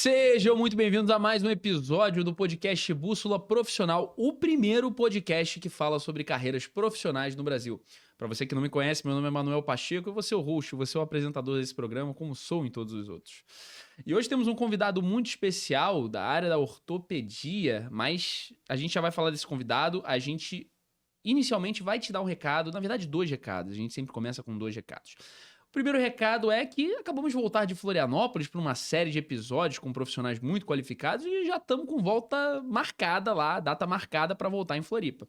Sejam muito bem-vindos a mais um episódio do podcast Bússola Profissional, o primeiro podcast que fala sobre carreiras profissionais no Brasil. Para você que não me conhece, meu nome é Manuel Pacheco, eu vou ser o host, vou ser o apresentador desse programa, como sou em todos os outros. E hoje temos um convidado muito especial da área da ortopedia, mas a gente já vai falar desse convidado, a gente inicialmente vai te dar um recado, na verdade 2 recados, a gente sempre começa com 2 recados. O primeiro recado é que acabamos de voltar de Florianópolis para uma série de episódios com profissionais muito qualificados e já estamos com volta marcada lá, data marcada para voltar em Floripa.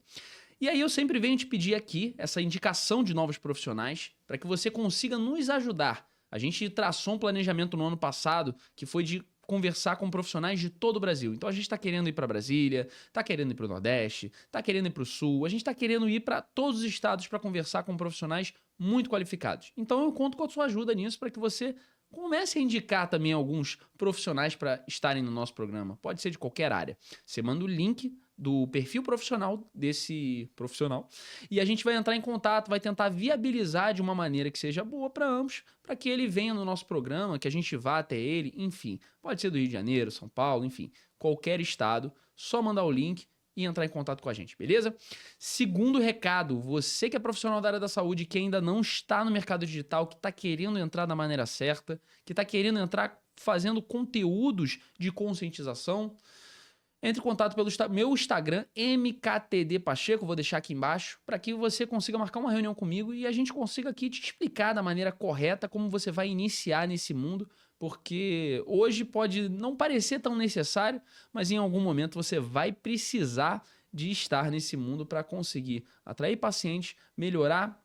E aí eu sempre venho te pedir aqui essa indicação de novos profissionais para que você consiga nos ajudar. A gente traçou um planejamento no ano passado que foi de conversar com profissionais de todo o Brasil. Então a gente está querendo ir para Brasília, está querendo ir para o Nordeste, está querendo ir para o Sul, a gente está querendo ir para todos os estados para conversar com profissionais muito qualificados. Então eu conto com a sua ajuda nisso para que você comece a indicar também alguns profissionais para estarem no nosso programa. Pode ser de qualquer área. Você manda o link do perfil profissional desse profissional e a gente vai entrar em contato, vai tentar viabilizar de uma maneira que seja boa para ambos, para que ele venha no nosso programa, que a gente vá até ele, enfim. Pode ser do Rio de Janeiro, São Paulo, enfim, qualquer estado, só mandar o link e entrar em contato com a gente, beleza? Segundo recado, você que é profissional da área da saúde, que ainda não está no mercado digital, que está querendo entrar da maneira certa, que está querendo entrar fazendo conteúdos de conscientização, entre em contato pelo meu Instagram, MKTD Pacheco, vou deixar aqui embaixo, para que você consiga marcar uma reunião comigo e a gente consiga aqui te explicar da maneira correta como você vai iniciar nesse mundo, porque hoje pode não parecer tão necessário, mas em algum momento você vai precisar de estar nesse mundo para conseguir atrair pacientes, melhorar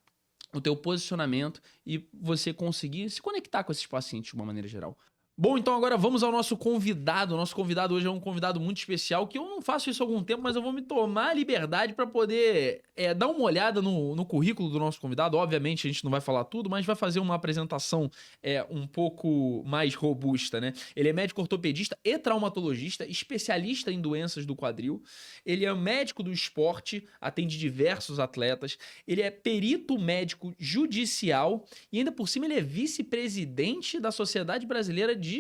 o teu posicionamento e você conseguir se conectar com esses pacientes de uma maneira geral. Bom, então agora vamos ao nosso convidado. O nosso convidado hoje é um convidado muito especial, que eu não faço isso há algum tempo, mas eu vou me tomar a liberdade para poder dar uma olhada no currículo do nosso convidado. Obviamente a gente não vai falar tudo, mas vai fazer uma apresentação um pouco mais robusta, né? Ele é médico ortopedista e traumatologista, especialista em doenças do quadril. Ele é médico do esporte, atende diversos atletas. Ele é perito médico judicial e ainda por cima ele é vice-presidente da Sociedade Brasileira de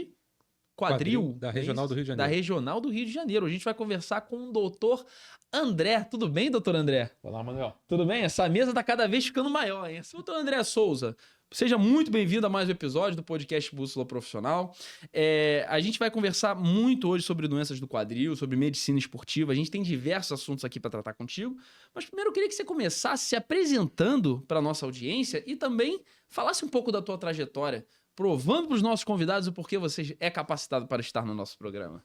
Quadril, da Regional do Rio de Janeiro. Da Regional do Rio de Janeiro. A gente vai conversar com o doutor André. Tudo bem, doutor André? Olá, Manuel. Tudo bem? Essa mesa tá cada vez ficando maior, hein? Doutor André Souza, seja muito bem-vindo a mais um episódio do podcast Bússola Profissional. A gente vai conversar muito hoje sobre doenças do quadril, sobre medicina esportiva. A gente tem diversos assuntos aqui para tratar contigo. Mas primeiro eu queria que você começasse se apresentando para a nossa audiência e também falasse um pouco da tua trajetória, provando para os nossos convidados o porquê você é capacitado para estar no nosso programa.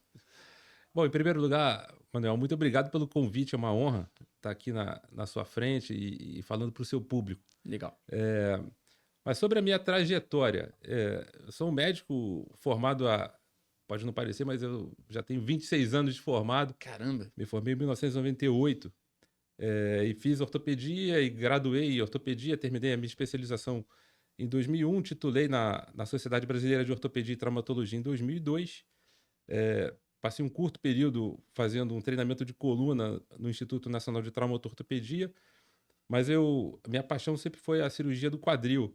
Bom, em primeiro lugar, Manuel, muito obrigado pelo convite. É uma honra estar aqui na sua frente e falando para o seu público. Legal. Mas sobre a minha trajetória, eu sou um médico formado pode não parecer, mas eu já tenho 26 anos de formado. Caramba! Me formei em 1998 e fiz ortopedia e graduei em ortopedia, terminei a minha especialização em 2001, titulei na Sociedade Brasileira de Ortopedia e Traumatologia em 2002. Passei um curto período fazendo um treinamento de coluna no Instituto Nacional de Traumatortopedia, mas minha paixão sempre foi a cirurgia do quadril.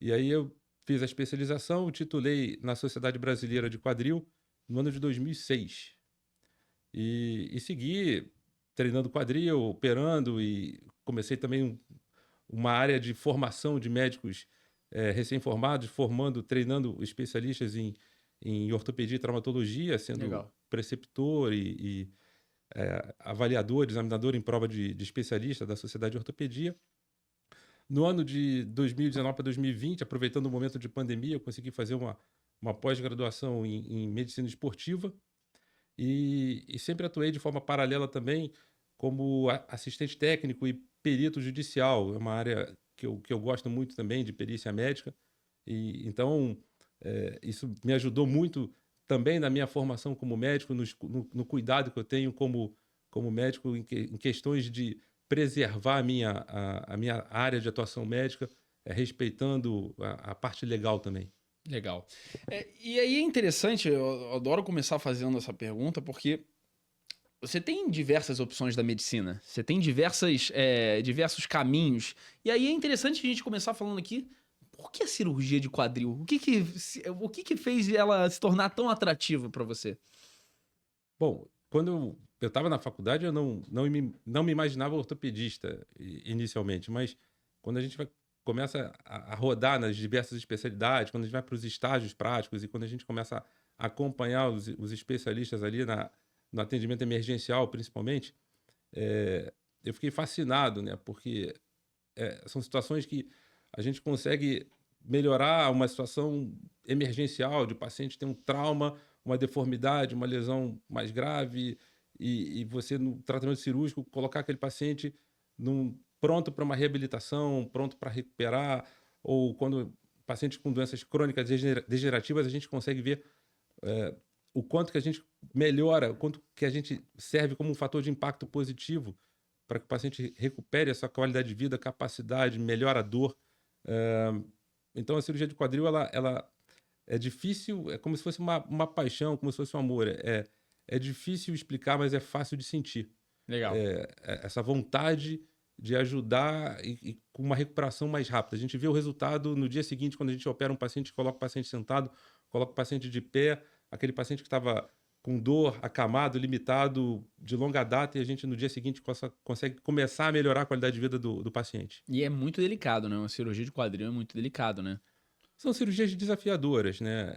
E aí eu fiz a especialização, titulei na Sociedade Brasileira de Quadril no ano de 2006. E segui treinando quadril, operando, e comecei também uma área de formação de médicos recém-formados, treinando especialistas em ortopedia e traumatologia, sendo Legal. preceptor e avaliador, examinador em prova de especialista da Sociedade de Ortopedia. No ano de 2019 para 2020, aproveitando o momento de pandemia, eu consegui fazer uma pós-graduação em medicina esportiva e sempre atuei de forma paralela também como assistente técnico e perito judicial. É uma área que eu gosto muito também, de perícia médica. E então, isso me ajudou muito também na minha formação como médico, no cuidado que eu tenho como médico em questões de preservar a minha área de atuação médica, respeitando a parte legal também. Legal. E aí é interessante, eu adoro começar fazendo essa pergunta, porque você tem diversas opções da medicina, você tem diversos caminhos. E aí é interessante a gente começar falando aqui Por que a cirurgia de quadril? O que fez ela se tornar tão atrativa para você? Bom, quando eu estava na faculdade, eu não me imaginava ortopedista inicialmente, mas quando a gente começa a rodar nas diversas especialidades, quando a gente vai para os estágios práticos e quando a gente começa a acompanhar os especialistas ali no atendimento emergencial, principalmente, eu fiquei fascinado, né? Porque são situações que a gente consegue melhorar uma situação emergencial de o paciente ter um trauma, uma deformidade, uma lesão mais grave, e você, no tratamento cirúrgico, colocar aquele paciente pronto para uma reabilitação, pronto para recuperar, ou quando pacientes com doenças crônicas degenerativas, a gente consegue ver o quanto que a gente melhora, o quanto que a gente serve como um fator de impacto positivo para que o paciente recupere a sua qualidade de vida, capacidade, melhora a dor. Então, a cirurgia de quadril, ela é difícil, é como se fosse uma paixão, como se fosse um amor. É difícil explicar, mas é fácil de sentir. Legal. Essa vontade de ajudar e com uma recuperação mais rápida. A gente vê o resultado no dia seguinte, quando a gente opera um paciente, coloca o paciente sentado, coloca o paciente de pé, aquele paciente que estava com dor, acamado, limitado, de longa data, e a gente no dia seguinte consegue começar a melhorar a qualidade de vida do paciente. E é muito delicado, né? Uma cirurgia de quadril é muito delicado, né? São cirurgias desafiadoras, né?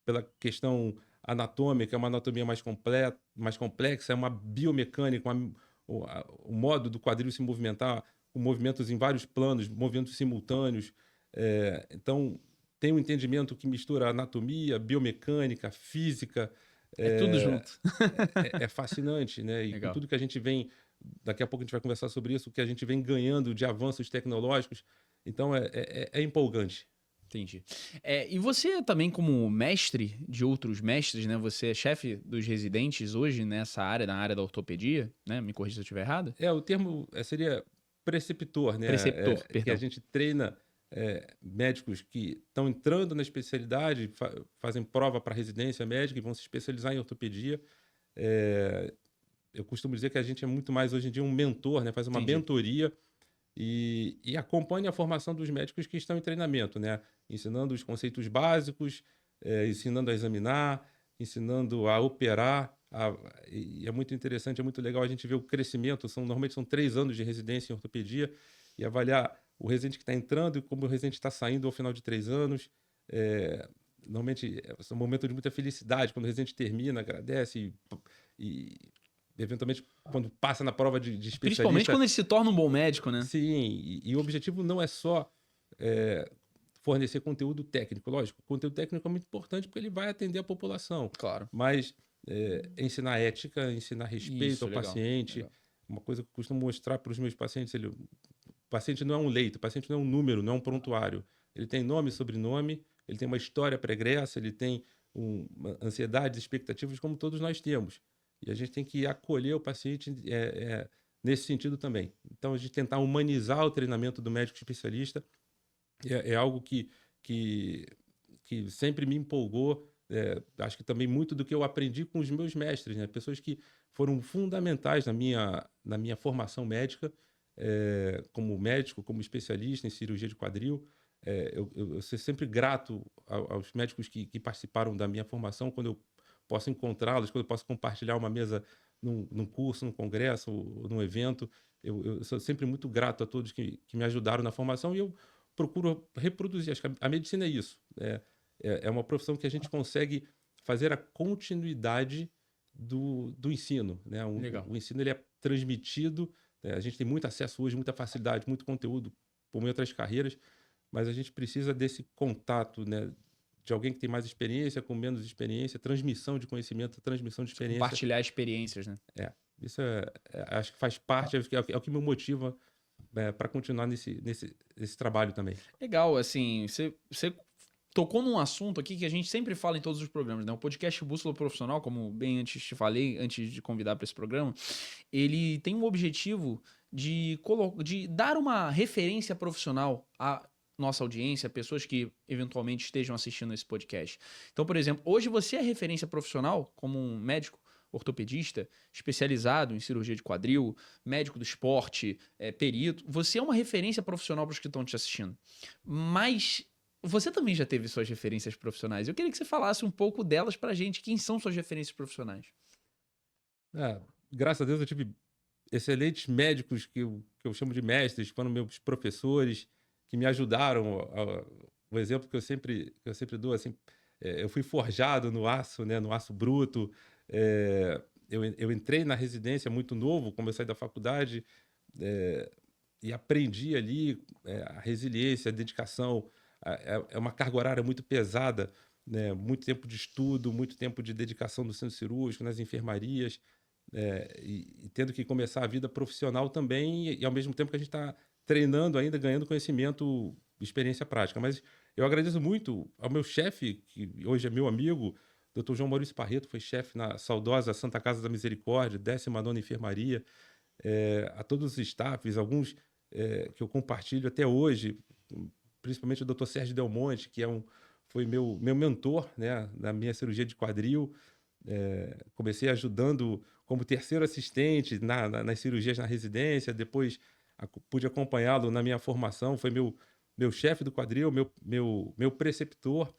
Pela questão anatômica, é uma anatomia mais complexa, é uma biomecânica, o modo do quadril se movimentar, com movimentos em vários planos, movimentos simultâneos. Então, tem um entendimento que mistura anatomia, biomecânica, física. Tudo junto. É fascinante, né? E Legal. com tudo que a gente vem, daqui a pouco a gente vai conversar sobre isso, o que a gente vem ganhando de avanços tecnológicos. Então, é empolgante. Entendi. E você também, como mestre de outros mestres, né? Você é chefe dos residentes hoje nessa área, na área da ortopedia, né? Me corrija se eu estiver errado. O termo seria preceptor, né? Preceptor, Que perdão. a gente treina médicos que estão entrando na especialidade, fazem prova para residência médica e vão se especializar em ortopedia. Eu costumo dizer que a gente é muito mais, hoje em dia, um mentor, né? Faz uma Entendi. mentoria e acompanha a formação dos médicos que estão em treinamento, né? Ensinando os conceitos básicos, ensinando a examinar, ensinando a operar. E é muito interessante, é muito legal a gente ver o crescimento. Normalmente são 3 anos de residência em ortopedia e avaliar o residente que está entrando e como o residente está saindo ao final de 3 anos. Normalmente é um momento de muita felicidade quando o residente termina, agradece e eventualmente quando passa na prova de especialista. Principalmente quando ele se torna um bom médico, né? Sim, e o objetivo não é só fornecer conteúdo técnico. Lógico, o conteúdo técnico é muito importante porque ele vai atender a população. Claro. Mas ensinar ética, ensinar respeito Isso, ao legal, paciente. legal. Uma coisa que eu costumo mostrar para os meus pacientes, o paciente não é um leito, o paciente não é um número, não é um prontuário. Ele tem nome e sobrenome, ele tem uma história pregressa, ele tem ansiedades, expectativas, como todos nós temos. E a gente tem que acolher o paciente nesse sentido também. Então, a gente tentar humanizar o treinamento do médico especialista é algo que sempre me empolgou. Acho que também muito do que eu aprendi com os meus mestres, né? Pessoas que foram fundamentais na minha formação médica, como médico, como especialista em cirurgia de quadril. Eu sou sempre grato aos médicos que participaram da minha formação, quando eu posso encontrá-los, quando eu posso compartilhar uma mesa num curso, num congresso, ou num evento. Eu sou sempre muito grato a todos que me ajudaram na formação e eu procuro reproduzir. Acho que a medicina é isso. É uma profissão que a gente consegue fazer a continuidade do ensino, né? O ensino ele é transmitido, a gente tem muito acesso hoje, muita facilidade, muito conteúdo, como em outras carreiras, mas a gente precisa desse contato, né? De alguém que tem mais experiência, com menos experiência, transmissão de conhecimento, transmissão de experiência. Compartilhar experiências, né? Isso acho que faz parte, é o que me motiva para continuar nesse trabalho também. Legal, assim, você tocou num assunto aqui que a gente sempre fala em todos os programas, né? O podcast Bússola Profissional, como bem antes te falei, antes de convidar para esse programa, ele tem um objetivo de dar uma referência profissional à nossa audiência, pessoas que eventualmente estejam assistindo esse podcast. Então, por exemplo, hoje você é referência profissional como um médico ortopedista, especializado em cirurgia de quadril, médico do esporte, perito. Você é uma referência profissional para os que estão te assistindo. Mas você também já teve suas referências profissionais. Eu queria que você falasse um pouco delas para a gente. Quem são suas referências profissionais? Graças a Deus eu tive excelentes médicos que eu chamo de mestres, foram meus professores que me ajudaram. O exemplo que eu sempre dou, assim, eu fui forjado no aço, né, no aço bruto. Eu entrei na residência muito novo, como eu saí da faculdade, e aprendi ali a resiliência, a dedicação. É uma carga horária muito pesada, né, muito tempo de estudo, muito tempo de dedicação no centro cirúrgico, nas enfermarias. E tendo que começar a vida profissional também, e ao mesmo tempo que a gente está treinando ainda, ganhando conhecimento, experiência prática. Mas eu agradeço muito ao meu chefe, que hoje é meu amigo, Dr. João Maurício Parreto, foi chefe na saudosa Santa Casa da Misericórdia, 19ª Enfermaria, a todos os staffs, alguns que eu compartilho até hoje, principalmente o Dr. Sérgio Del Monte, que foi meu mentor, né, na minha cirurgia de quadril. Comecei ajudando como terceiro assistente nas cirurgias na residência, depois pude acompanhá-lo na minha formação, foi meu chefe do quadril, meu preceptor.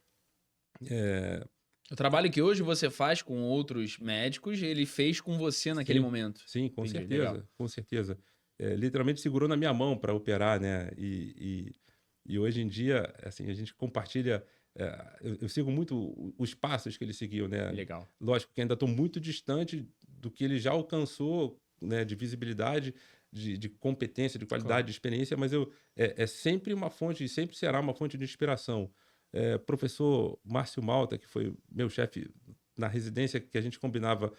O trabalho que hoje você faz com outros médicos, ele fez com você naquele momento. Sim, com Entendi, certeza, legal. com certeza. Literalmente segurou na minha mão para operar, né? E hoje em dia, assim, a gente compartilha. Eu sigo muito os passos que ele seguiu, né? Legal. Lógico que ainda estou muito distante do que ele já alcançou, né? De visibilidade, de competência, de qualidade, Claro. de experiência, mas é sempre uma fonte, sempre será uma fonte de inspiração. Professor Márcio Malta, que foi meu chefe na residência, que a gente combinava,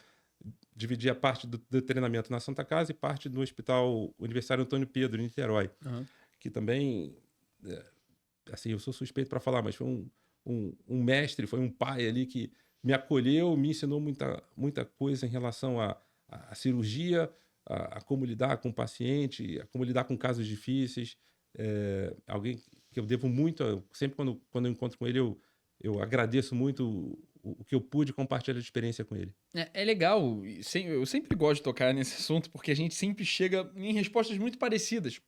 dividia parte do treinamento na Santa Casa e parte no Hospital Universitário Antônio Pedro, em Niterói, que também, assim, eu sou suspeito para falar, mas foi um mestre, foi um pai ali que me acolheu, me ensinou muita coisa em relação à cirurgia, a como lidar com o paciente, a como lidar com casos difíceis. Alguém que eu devo muito, sempre quando eu encontro com ele, eu agradeço muito o que eu pude compartilhar de experiência com ele. É legal, eu sempre gosto de tocar nesse assunto, porque a gente sempre chega em respostas muito parecidas.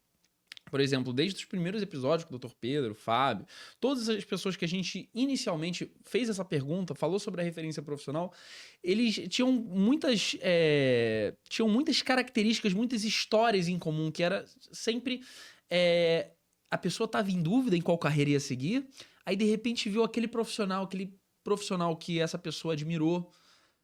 Por exemplo, desde os primeiros episódios com o Dr. Pedro, Fábio, todas as pessoas que a gente inicialmente fez essa pergunta, falou sobre a referência profissional, eles tinham muitas características, muitas histórias em comum, que era sempre a pessoa estava em dúvida em qual carreira ia seguir, aí de repente viu aquele profissional que essa pessoa admirou,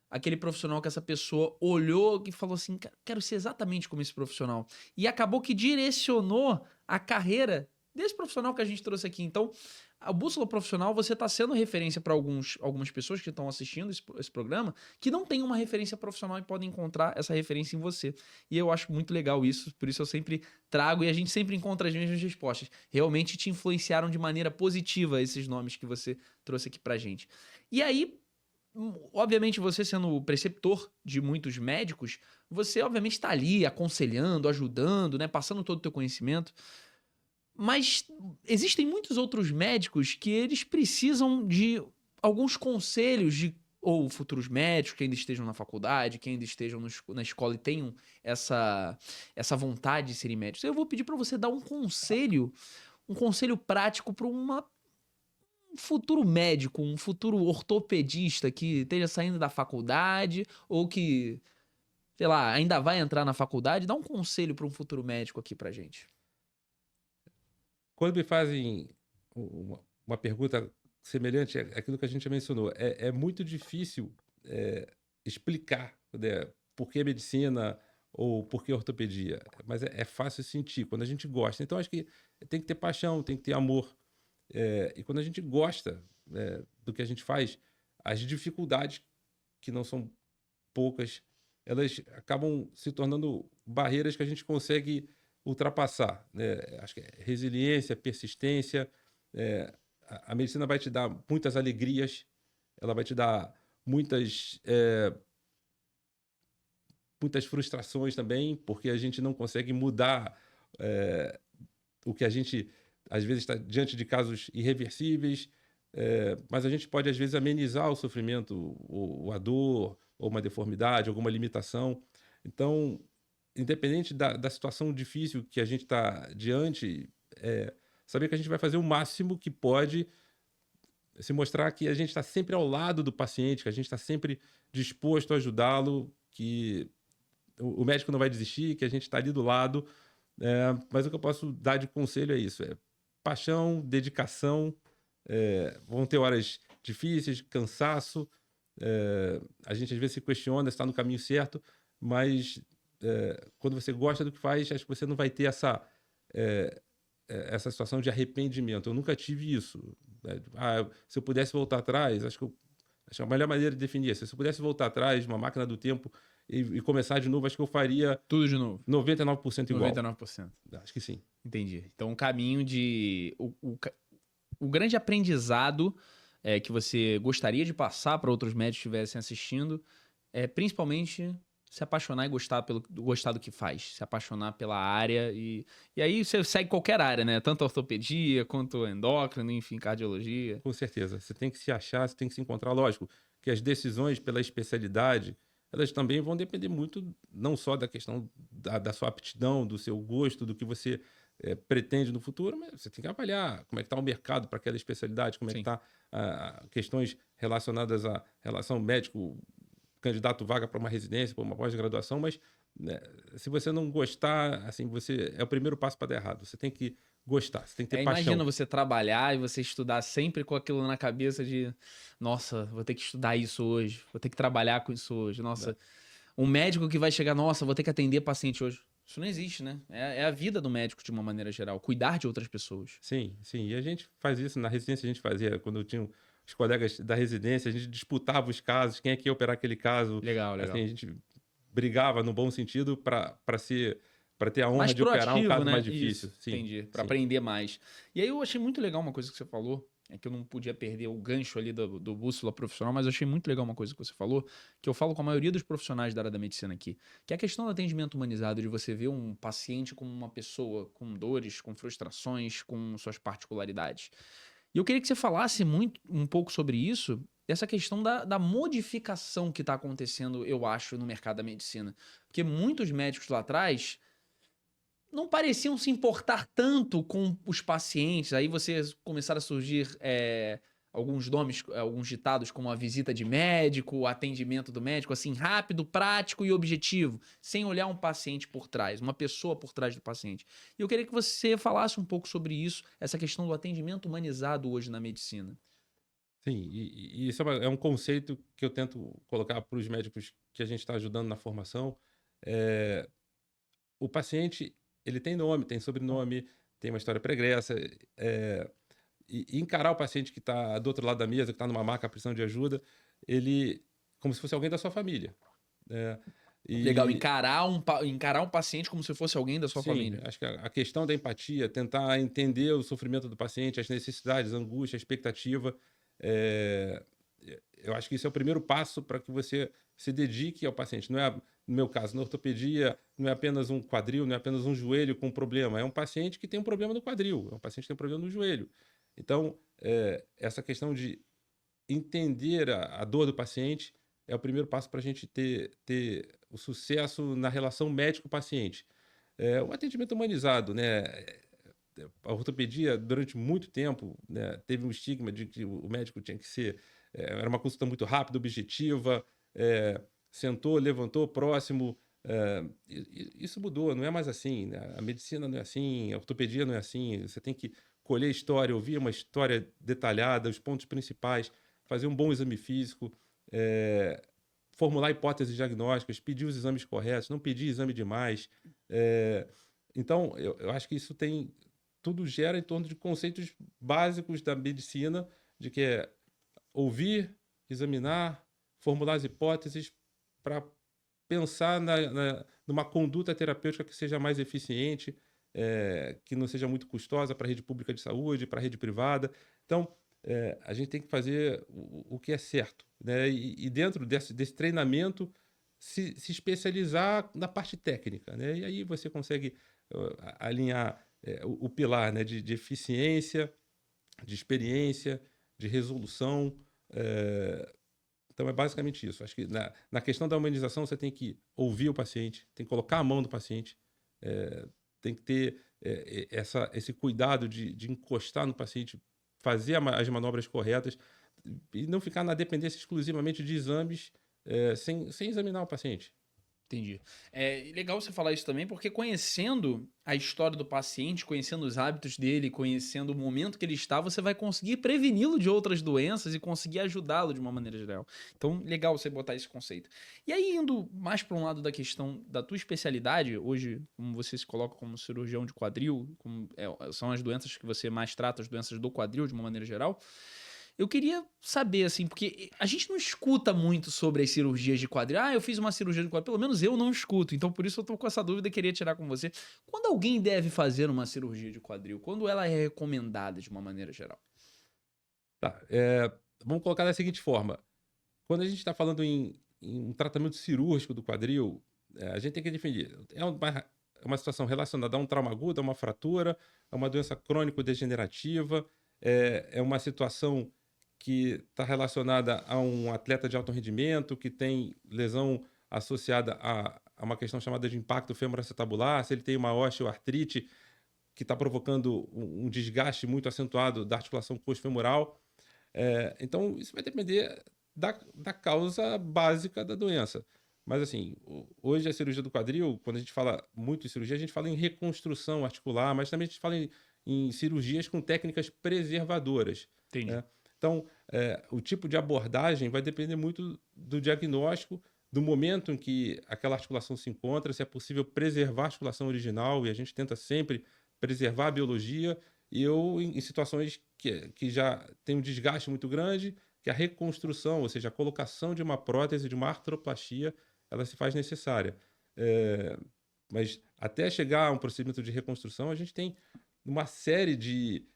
aquele profissional que essa pessoa olhou e falou assim, quero ser exatamente como esse profissional. E acabou que direcionou a carreira desse profissional que a gente trouxe aqui. Então, a Bússola Profissional, você está sendo referência para algumas pessoas que estão assistindo esse programa, que não tem uma referência profissional e podem encontrar essa referência em você. E eu acho muito legal isso, por isso eu sempre trago e a gente sempre encontra as mesmas respostas. Realmente te influenciaram de maneira positiva esses nomes que você trouxe aqui pra gente. E aí, obviamente, você sendo o preceptor de muitos médicos, você obviamente está ali aconselhando, ajudando, né, passando todo o teu conhecimento. Mas existem muitos outros médicos que eles precisam de alguns conselhos ou futuros médicos que ainda estejam na faculdade, que ainda estejam na escola e tenham essa vontade de serem médicos. Eu vou pedir para você dar um conselho prático para um futuro médico, um futuro ortopedista que esteja saindo da faculdade ou que, sei lá, ainda vai entrar na faculdade. Dá um conselho para um futuro médico aqui pra gente. Quando me fazem uma pergunta semelhante àquilo que a gente já mencionou, é muito difícil explicar, né, por que medicina ou por que ortopedia, mas é fácil sentir quando a gente gosta. Então, acho que tem que ter paixão, tem que ter amor. E quando a gente gosta do que a gente faz, as dificuldades, que não são poucas, elas acabam se tornando barreiras que a gente consegue ultrapassar, né? Acho que é resiliência, persistência. A medicina vai te dar muitas alegrias, ela vai te dar muitas frustrações também, porque a gente não consegue mudar o que a gente, às vezes, está diante de casos irreversíveis, mas a gente pode, às vezes, amenizar o sofrimento, a dor, ou uma deformidade, alguma limitação. Então, independente da situação difícil que a gente está diante, saber que a gente vai fazer o máximo que pode, se mostrar que a gente está sempre ao lado do paciente, que a gente está sempre disposto a ajudá-lo, que o médico não vai desistir, que a gente está ali do lado. Mas o que eu posso dar de conselho é isso: paixão, dedicação. Vão ter horas difíceis, cansaço. A gente às vezes se questiona se está no caminho certo, mas quando você gosta do que faz, acho que você não vai ter essa situação de arrependimento. Eu nunca tive isso, né? Se eu pudesse voltar atrás, acho que a melhor maneira de definir isso: se eu pudesse voltar atrás, uma máquina do tempo, e começar de novo, acho que eu faria Tudo de novo. 99% igual. 99%. Acho que sim. Entendi. Então, o caminho de... O grande aprendizado que você gostaria de passar para outros médicos que estivessem assistindo é principalmente se apaixonar e gostar do que faz. Se apaixonar pela área e aí você segue qualquer área, né? Tanto ortopedia quanto endócrino, enfim, cardiologia. Com certeza. Você tem que se achar, você tem que se encontrar. Lógico que as decisões pela especialidade, elas também vão depender muito, não só da questão da sua aptidão, do seu gosto, do que você pretende no futuro, mas você tem que avaliar como é que está o mercado para aquela especialidade, como é que está questões relacionadas à relação médico, candidato vaga para uma residência, para uma pós-graduação, mas né, se você não gostar, assim, é o primeiro passo para dar errado. Você tem que gostar, você tem que ter paixão. Imagina você trabalhar e você estudar sempre com aquilo na cabeça de nossa, vou ter que estudar isso hoje, vou ter que trabalhar com isso hoje. Nossa, um médico que vai chegar, nossa, vou ter que atender paciente hoje. Isso não existe, né? É a vida do médico de uma maneira geral, cuidar de outras pessoas. Sim, sim. E a gente faz isso na residência, a gente fazia, quando eu tinha os colegas da residência, a gente disputava os casos, quem é que ia operar aquele caso. Legal. Assim, a gente brigava no bom sentido para ter a honra mais de operar um caso né? mais difícil. Isso, sim, entendi. Para sim. aprender mais. E aí eu achei muito legal uma coisa que você falou, que eu não podia perder o gancho ali do bússola profissional, mas eu achei muito legal uma coisa que você falou, que eu falo com a maioria dos profissionais da área da medicina aqui, que é a questão do atendimento humanizado, de você ver um paciente como uma pessoa com dores, com frustrações, com suas particularidades. E eu queria que você falasse um pouco sobre isso, essa questão da modificação que está acontecendo, eu acho, no mercado da medicina. Porque muitos médicos lá atrás não pareciam se importar tanto com os pacientes. Aí começaram a surgir alguns nomes, alguns ditados como a visita de médico, o atendimento do médico, assim, rápido, prático e objetivo, sem olhar um paciente por trás, uma pessoa por trás do paciente. E eu queria que você falasse um pouco sobre isso, essa questão do atendimento humanizado hoje na medicina. Sim, e isso é um conceito que eu tento colocar para os médicos que a gente está ajudando na formação. O paciente, ele tem nome, tem sobrenome, tem uma história pregressa. E encarar o paciente que está do outro lado da mesa, que está numa maca precisando de ajuda, ele como se fosse alguém da sua família. Legal, encarar um paciente como se fosse alguém da sua família. Acho que a questão da empatia, tentar entender o sofrimento do paciente, as necessidades, a angústia, a expectativa, eu acho que isso é o primeiro passo para que você se dedique ao paciente. Não é, no meu caso, na ortopedia, não é apenas um quadril, não é apenas um joelho com problema. É um paciente que tem um problema no quadril, é um paciente que tem um problema no joelho. Então, essa questão de entender a dor do paciente é o primeiro passo para a gente ter o sucesso na relação médico-paciente. O atendimento humanizado, né? A ortopedia, durante muito tempo, né, teve um estigma de que o médico tinha que ser... era uma consulta muito rápida, objetiva, sentou, levantou, próximo. Isso mudou, não é mais assim, né? A medicina não é assim, a ortopedia não é assim. Você tem que colher história, ouvir uma história detalhada, os pontos principais, fazer um bom exame físico, formular hipóteses diagnósticas, pedir os exames corretos, não pedir exame demais. Então, eu acho que isso tudo gera em torno de conceitos básicos da medicina, de que é ouvir, examinar, formular as hipóteses para pensar numa conduta terapêutica que seja mais eficiente, que não seja muito custosa para a rede pública de saúde, para a rede privada. Então, a gente tem que fazer o que é certo, né? E dentro desse treinamento, se especializar na parte técnica, né? E aí você consegue alinhar o pilar, né, de eficiência, de experiência, de resolução, Então, é basicamente isso. Acho que na questão da humanização, você tem que ouvir o paciente, tem que colocar a mão no paciente, tem que ter esse cuidado de encostar no paciente, fazer as manobras corretas e não ficar na dependência exclusivamente de exames sem examinar o paciente. Entendi. É legal você falar isso também, porque conhecendo a história do paciente, conhecendo os hábitos dele, conhecendo o momento que ele está, você vai conseguir preveni-lo de outras doenças e conseguir ajudá-lo de uma maneira geral. Então, legal você botar esse conceito. E aí, indo mais para um lado da questão da tua especialidade, hoje, como você se coloca como cirurgião de quadril, são as doenças que você mais trata, as doenças do quadril de uma maneira geral. Eu queria saber, assim, porque a gente não escuta muito sobre as cirurgias de quadril. Eu fiz uma cirurgia de quadril. Pelo menos eu não escuto. Então, por isso eu tô com essa dúvida e queria tirar com você. Quando alguém deve fazer uma cirurgia de quadril? Quando ela é recomendada de uma maneira geral? Tá, vamos colocar da seguinte forma. Quando a gente está falando em um tratamento cirúrgico do quadril, a gente tem que definir. É uma situação relacionada a um trauma agudo, a uma fratura, a uma doença crônico-degenerativa, é uma situação que está relacionada a um atleta de alto rendimento, que tem lesão associada a uma questão chamada de impacto femoroacetabular, se ele tem uma osteoartrite que está provocando um desgaste muito acentuado da articulação coxofemoral. Então, isso vai depender da causa básica da doença. Mas, assim, hoje a cirurgia do quadril, quando a gente fala muito em cirurgia, a gente fala em reconstrução articular, mas também a gente fala em cirurgias com técnicas preservadoras. Entendi. Né? Então, o tipo de abordagem vai depender muito do diagnóstico, do momento em que aquela articulação se encontra, se é possível preservar a articulação original, e a gente tenta sempre preservar a biologia, em situações que já tem um desgaste muito grande, que a reconstrução, ou seja, a colocação de uma prótese, de uma artroplastia, ela se faz necessária. Mas até chegar a um procedimento de reconstrução, a gente tem uma série de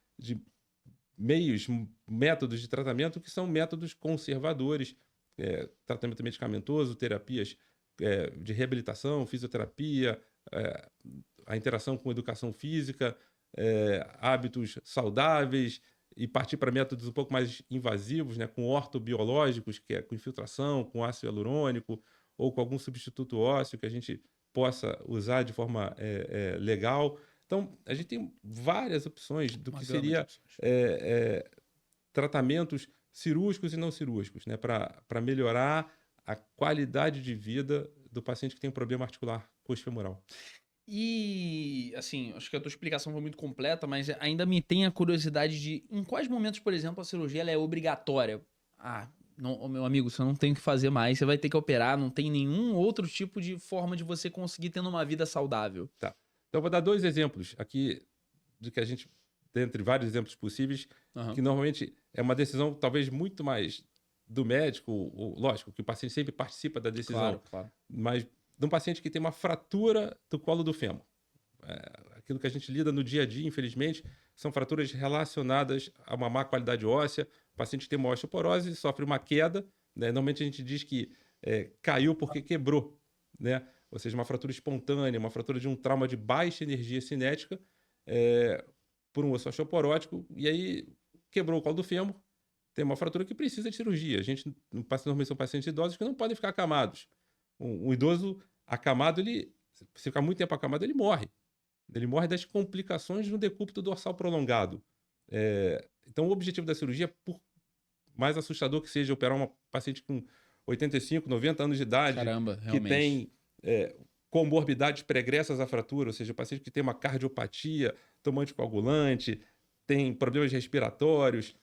meios, métodos de tratamento que são métodos conservadores, tratamento medicamentoso, terapias de reabilitação, fisioterapia, a interação com educação física, hábitos saudáveis e partir para métodos um pouco mais invasivos, né, com ortobiológicos, que é com infiltração, com ácido hialurônico ou com algum substituto ósseo que a gente possa usar de forma legal. Então, a gente tem várias opções do que seria tratamentos cirúrgicos e não cirúrgicos, né, para melhorar a qualidade de vida do paciente que tem um problema articular coxofemoral. E, assim, acho que a tua explicação foi muito completa, mas ainda me tem a curiosidade de em quais momentos, por exemplo, a cirurgia ela é obrigatória? Não, meu amigo, você não tem o que fazer mais, você vai ter que operar, não tem nenhum outro tipo de forma de você conseguir tendo uma vida saudável. Tá. Então, eu vou dar 2 exemplos aqui, de que a gente, dentre vários exemplos possíveis, que normalmente é uma decisão talvez muito mais do médico, lógico que o paciente sempre participa da decisão, Claro. mas de um paciente que tem uma fratura do colo do fêmur. Aquilo que a gente lida no dia a dia, infelizmente, são fraturas relacionadas a uma má qualidade óssea. O paciente tem uma osteoporose, sofre uma queda, né? Normalmente a gente diz que caiu porque quebrou, né? Ou seja, uma fratura espontânea, uma fratura de um trauma de baixa energia cinética por um osso osteoporótico, e aí quebrou o colo do fêmur, tem uma fratura que precisa de cirurgia. Normalmente são pacientes idosos que não podem ficar acamados. Um idoso acamado, se ficar muito tempo acamado, ele morre. Ele morre das complicações no decúbito dorsal prolongado. Então, o objetivo da cirurgia, por mais assustador que seja operar uma paciente com 85, 90 anos de idade, Caramba, que realmente. tem comorbidades pregressas à fratura, ou seja, o paciente que tem uma cardiopatia, toma anticoagulante, tem problemas respiratórios,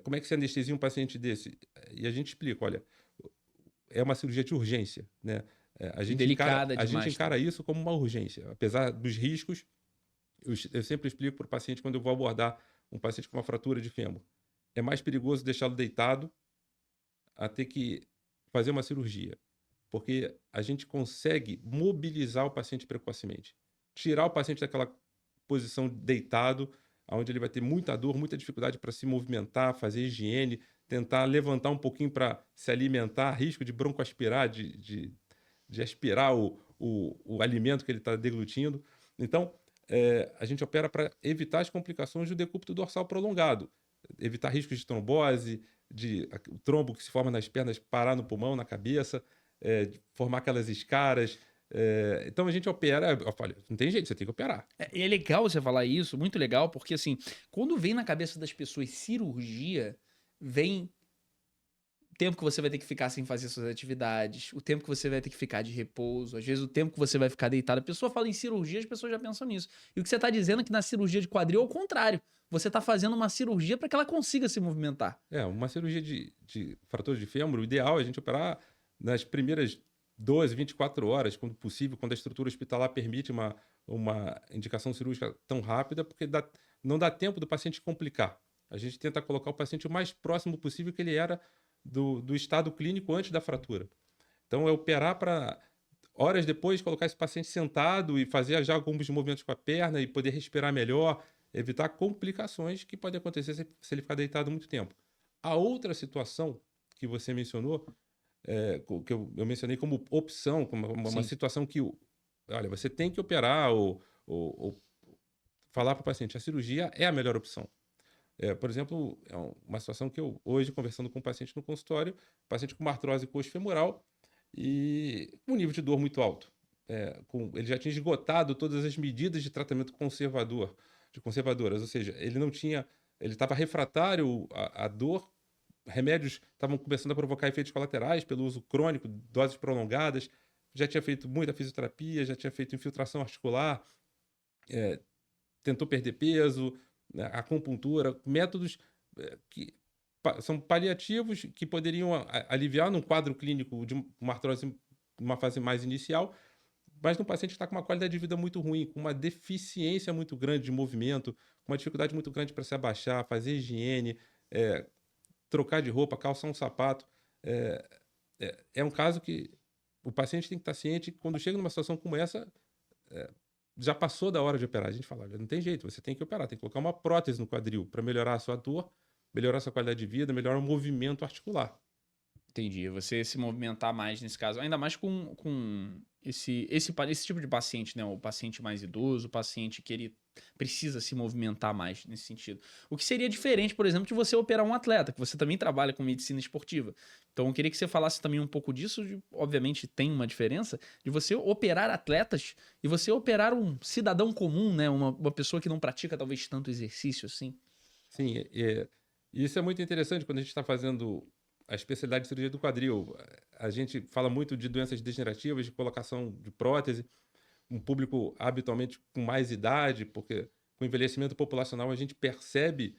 como é que se anestesia um paciente desse? E a gente explica, olha, é uma cirurgia de urgência, né? A gente encara isso como uma urgência. Apesar dos riscos, eu sempre explico para o paciente, quando eu vou abordar um paciente com uma fratura de fêmur, é mais perigoso deixá-lo deitado a ter que fazer uma cirurgia, porque a gente consegue mobilizar o paciente precocemente, tirar o paciente daquela posição deitado, onde ele vai ter muita dor, muita dificuldade para se movimentar, fazer higiene, tentar levantar um pouquinho para se alimentar, risco de broncoaspirar, de aspirar o alimento que ele está deglutindo. Então, a gente opera para evitar as complicações do decúbito dorsal prolongado. evitar riscos de trombose, o trombo que se forma nas pernas parar no pulmão, na cabeça, de formar aquelas escaras. Então a gente opera, eu falei, não tem jeito, você tem que operar. E é legal você falar isso, muito legal, porque assim, quando vem na cabeça das pessoas cirurgia, vem o tempo que você vai ter que ficar sem fazer suas atividades, o tempo que você vai ter que ficar de repouso, às vezes o tempo que você vai ficar deitado. A pessoa fala em cirurgia, as pessoas já pensam nisso. E o que você está dizendo é que na cirurgia de quadril é o contrário. Você está fazendo uma cirurgia para que ela consiga se movimentar. Uma cirurgia de fratura de fêmur, o ideal é a gente operar nas primeiras 12, 24 horas, quando possível, quando a estrutura hospitalar permite uma indicação cirúrgica tão rápida, porque não dá tempo do paciente complicar. A gente tenta colocar o paciente o mais próximo possível que ele era do estado clínico antes da fratura. Então, é operar para horas depois colocar esse paciente sentado e fazer já alguns movimentos com a perna e poder respirar melhor, evitar complicações que podem acontecer se ele ficar deitado muito tempo. A outra situação que você mencionou, que eu mencionei como opção, como uma situação que, olha, você tem que operar ou falar para o paciente, a cirurgia é a melhor opção. Por exemplo, é uma situação que eu, hoje, conversando com um paciente no consultório, paciente com uma artrose coxofemoral e um nível de dor muito alto. Ele já tinha esgotado todas as medidas de tratamento conservadoras, ou seja, ele estava refratário à dor, remédios estavam começando a provocar efeitos colaterais pelo uso crônico, doses prolongadas, já tinha feito muita fisioterapia, já tinha feito infiltração articular, tentou perder peso, acupuntura, métodos que são paliativos que poderiam aliviar num quadro clínico de uma artrose numa fase mais inicial, mas num paciente que está com uma qualidade de vida muito ruim, com uma deficiência muito grande de movimento, com uma dificuldade muito grande para se abaixar, fazer higiene, trocar de roupa, calçar um sapato. É um caso que o paciente tem que estar ciente que quando chega numa situação como essa, já passou da hora de operar. A gente fala, não tem jeito, você tem que operar, tem que colocar uma prótese no quadril para melhorar a sua dor, melhorar a sua qualidade de vida, melhorar o movimento articular. Entendi. Você se movimentar mais nesse caso, ainda mais com esse tipo de paciente, né? O paciente mais idoso, o paciente que ele precisa se movimentar mais nesse sentido. O que seria diferente, por exemplo, de você operar um atleta, que você também trabalha com medicina esportiva. Então, eu queria que você falasse também um pouco disso. Obviamente, tem uma diferença de você operar atletas e você operar um cidadão comum, né? Uma pessoa que não pratica talvez tanto exercício assim. Sim, isso é muito interessante quando a gente está fazendo a especialidade de cirurgia do quadril. A gente fala muito de doenças degenerativas, de colocação de prótese, um público habitualmente com mais idade, porque com o envelhecimento populacional a gente percebe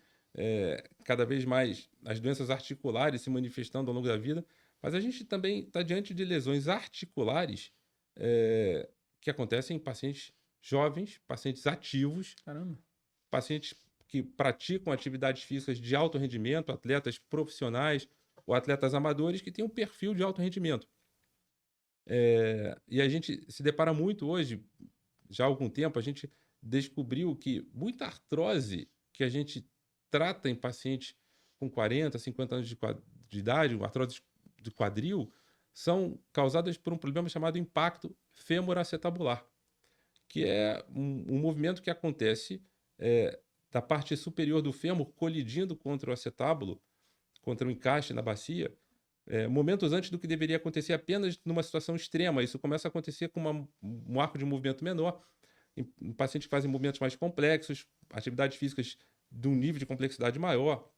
cada vez mais as doenças articulares se manifestando ao longo da vida, mas a gente também está diante de lesões articulares que acontecem em pacientes jovens, pacientes ativos, Caramba. pacientes que praticam atividades físicas de alto rendimento, atletas profissionais ou atletas amadores que têm um perfil de alto rendimento. E a gente se depara muito hoje, já há algum tempo, a gente descobriu que muita artrose que a gente trata em pacientes com 40, 50 anos de idade, artrose de quadril, são causadas por um problema chamado impacto femoroacetabular, que é um movimento que acontece da parte superior do fêmur colidindo contra o acetábulo, contra o encaixe na bacia, momentos antes do que deveria acontecer apenas numa situação extrema. Isso começa a acontecer com um arco de movimento menor, em pacientes que fazem movimentos mais complexos, atividades físicas de um nível de complexidade maior.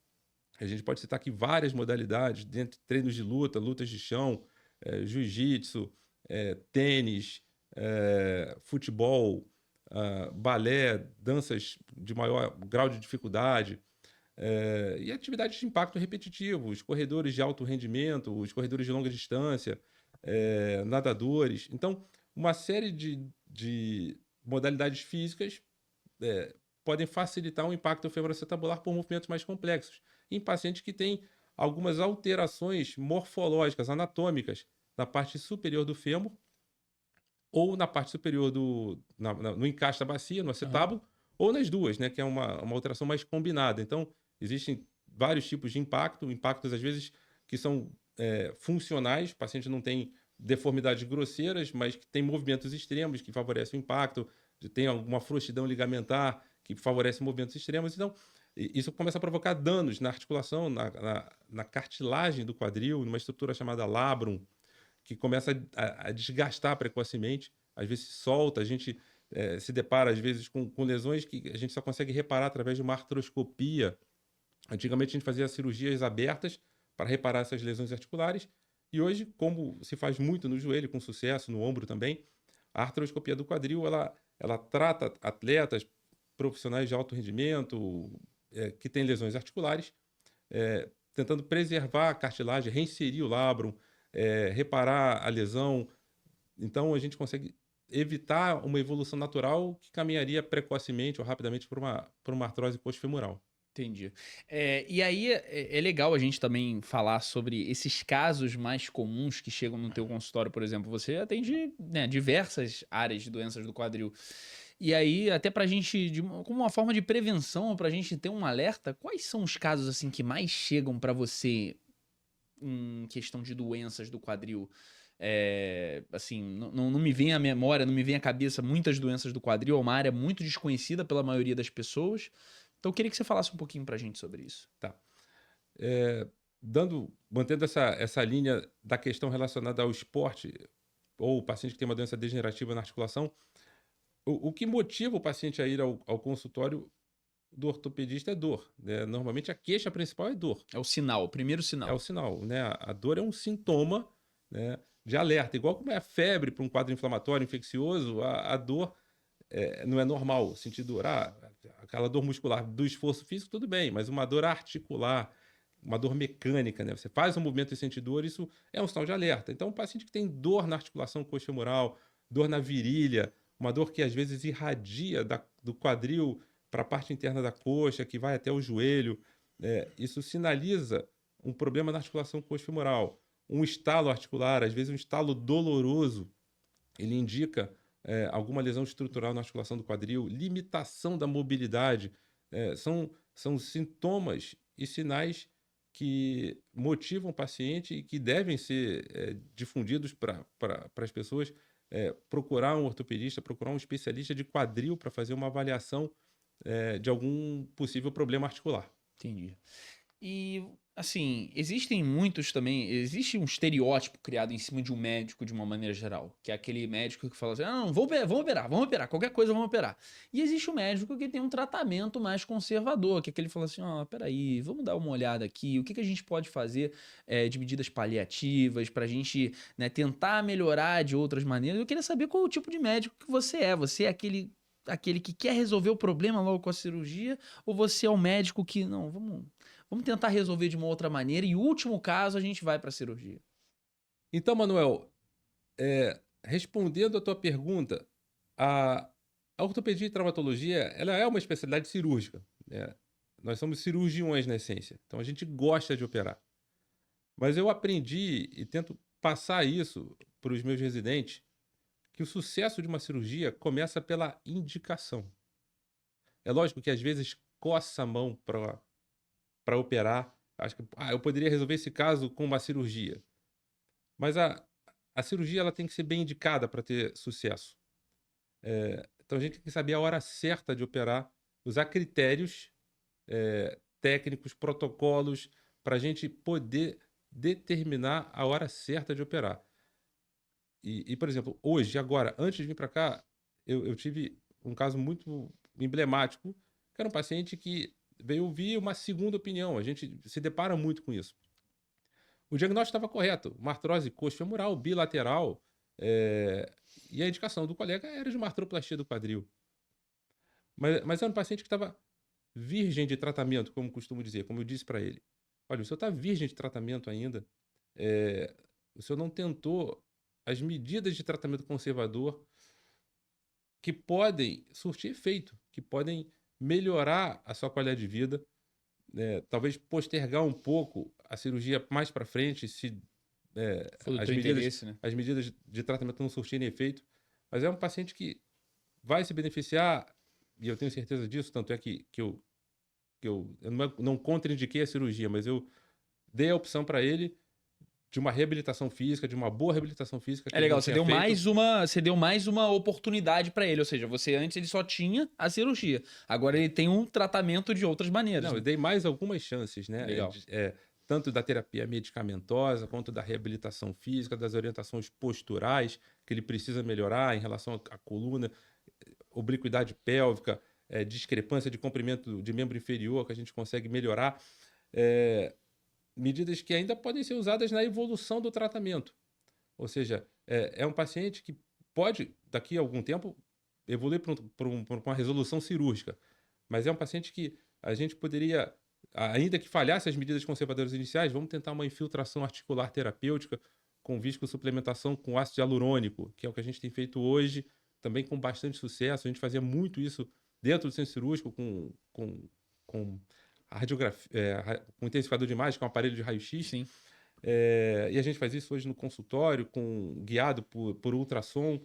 A gente pode citar aqui várias modalidades, dentre treinos de luta, lutas de chão, jiu-jitsu, tênis, futebol, balé, danças de maior grau de dificuldade, e atividades de impacto repetitivo, os corredores de alto rendimento, os corredores de longa distância, nadadores. Então, uma série de modalidades físicas podem facilitar o impacto femoroacetabular por movimentos mais complexos, em pacientes que têm algumas alterações morfológicas, anatômicas, na parte superior do fêmur ou na parte superior no encaixe da bacia, no acetábulo, ou nas duas, né, que é uma alteração mais combinada. Então, existem vários tipos de impactos às vezes que são funcionais, o paciente não tem deformidades grosseiras, mas que tem movimentos extremos que favorecem o impacto, tem alguma frouxidão ligamentar que favorece movimentos extremos. Então, Isso começa a provocar danos na articulação, na cartilagem do quadril, numa estrutura chamada labrum, que começa a desgastar precocemente, às vezes se solta, a gente se depara às vezes com lesões que a gente só consegue reparar através de uma artroscopia. Antigamente a gente fazia cirurgias abertas para reparar essas lesões articulares, e hoje, como se faz muito no joelho, com sucesso, no ombro também, a artroscopia do quadril, ela trata atletas profissionais de alto rendimento, que têm lesões articulares, tentando preservar a cartilagem, reinserir o labrum, reparar a lesão. Então, a gente consegue evitar uma evolução natural que caminharia precocemente ou rapidamente para uma artrose coxofemoral. Entendi. E aí é legal a gente também falar sobre esses casos mais comuns que chegam no teu consultório, por exemplo. Você atende, né, diversas áreas de doenças do quadril. E aí, até pra gente, como uma forma de prevenção, pra gente ter um alerta, quais são os casos assim que mais chegam pra você em questão de doenças do quadril? Assim, não me vem à memória, não me vem à cabeça muitas doenças do quadril, é uma área muito desconhecida pela maioria das pessoas. Então eu queria que você falasse um pouquinho pra gente sobre isso. Tá. Mantendo essa linha da questão relacionada ao esporte, ou o paciente que tem uma doença degenerativa na articulação, o que motiva o paciente a ir ao consultório do ortopedista é dor, né? Normalmente a queixa principal é dor. É o sinal, o primeiro É o sinal. sinal, né? A dor é um sintoma, né, de alerta. Igual como é a febre para um quadro inflamatório infeccioso, a dor não é normal. Sentir dor, aquela dor muscular do esforço físico, tudo bem, mas uma dor articular, uma dor mecânica, né? Você faz um movimento e sente dor, isso é um sinal de alerta. Então, o paciente que tem dor na articulação coxofemoral, dor na virilha, uma dor que às vezes irradia do quadril para a parte interna da coxa, que vai até o joelho, isso sinaliza um problema na articulação coxofemoral. Um estalo articular, às vezes um estalo doloroso, ele indica alguma lesão estrutural na articulação do quadril, limitação da mobilidade, são sintomas e sinais que motivam o paciente e que devem ser difundidos para as pessoas procurar um ortopedista, procurar um especialista de quadril para fazer uma avaliação de algum possível problema articular. Entendi. E, assim, existe um estereótipo criado em cima de um médico de uma maneira geral, que é aquele médico que fala assim, não, vamos operar, qualquer coisa vamos operar. E existe o médico que tem um tratamento mais conservador, que é aquele que fala assim, peraí, vamos dar uma olhada aqui, o que a gente pode fazer de medidas paliativas pra gente, né, tentar melhorar de outras maneiras. Eu queria saber qual o tipo de médico que você é. Você é aquele que quer resolver o problema logo com a cirurgia, ou você é o médico que, não, vamos tentar resolver de uma outra maneira e, último caso, a gente vai para a cirurgia? Então, Manuel, respondendo a tua pergunta, a ortopedia e traumatologia, ela é uma especialidade cirúrgica, né? Nós somos cirurgiões na essência, então a gente gosta de operar. Mas eu aprendi e tento passar isso para os meus residentes, que o sucesso de uma cirurgia começa pela indicação. É lógico que às vezes coça a mão para operar. Acho que eu poderia resolver esse caso com uma cirurgia. Mas a cirurgia ela tem que ser bem indicada para ter sucesso. Então a gente tem que saber a hora certa de operar, usar critérios técnicos, protocolos, para a gente poder determinar a hora certa de operar. E, por exemplo, hoje, agora, antes de vir para cá, eu tive um caso muito emblemático, que era um paciente que veio ouvir uma segunda opinião. A gente se depara muito com isso. O diagnóstico estava correto, uma artrose coxofemoral bilateral, e a indicação do colega era de uma artroplastia do quadril. Mas era um paciente que estava virgem de tratamento, como costumo dizer, como eu disse para ele. Olha, o senhor está virgem de tratamento ainda, o senhor não tentou as medidas de tratamento conservador que podem surtir efeito, que podem melhorar a sua qualidade de vida, talvez postergar um pouco a cirurgia mais para frente, se as medidas de tratamento não surtirem efeito. Mas é um paciente que vai se beneficiar, e eu tenho certeza disso, tanto é que eu não contraindiquei a cirurgia, mas eu dei a opção para ele de uma reabilitação física, de uma boa reabilitação física que É ele legal, não tinha feito. você deu mais uma oportunidade pra ele, ou seja, você antes ele só tinha a cirurgia, agora ele tem um tratamento de outras maneiras, Não, eu né? dei mais algumas chances, né? Legal. Tanto da terapia medicamentosa, quanto da reabilitação física, das orientações posturais, que ele precisa melhorar em relação à coluna, obliquidade pélvica, discrepância de comprimento de membro inferior, que a gente consegue melhorar. Medidas que ainda podem ser usadas na evolução do tratamento. Ou seja, é um paciente que pode, daqui a algum tempo, evoluir para uma resolução cirúrgica. Mas é um paciente que a gente poderia, ainda que falhasse as medidas conservadoras iniciais, vamos tentar uma infiltração articular terapêutica com viscosuplementação com ácido hialurônico, que é o que a gente tem feito hoje, também com bastante sucesso. A gente fazia muito isso dentro do centro cirúrgico com a radiografia, com intensificador de imagem, com aparelho de raio-x. Sim. E a gente faz isso hoje no consultório, guiado por ultrassom.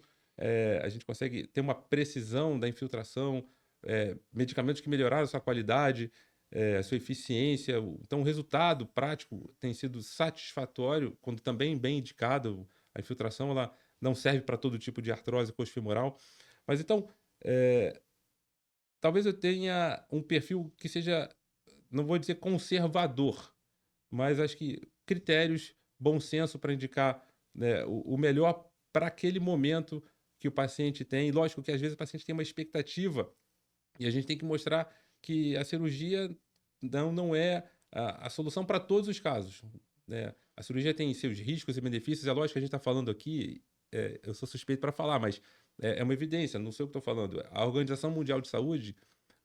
A gente consegue ter uma precisão da infiltração, medicamentos que melhoraram a sua qualidade, a sua eficiência. Então, o resultado prático tem sido satisfatório, quando também bem indicado. A infiltração ela não serve para todo tipo de artrose coxofemoral. Mas então, talvez eu tenha um perfil que seja, não vou dizer conservador, mas acho que critérios, bom senso para indicar, né, o melhor para aquele momento que o paciente tem. E lógico que às vezes o paciente tem uma expectativa e a gente tem que mostrar que a cirurgia não é a solução para todos os casos, né? A cirurgia tem seus riscos e benefícios. É lógico que a gente está falando aqui, eu sou suspeito para falar, mas é uma evidência, não sei o que estou falando. A Organização Mundial de Saúde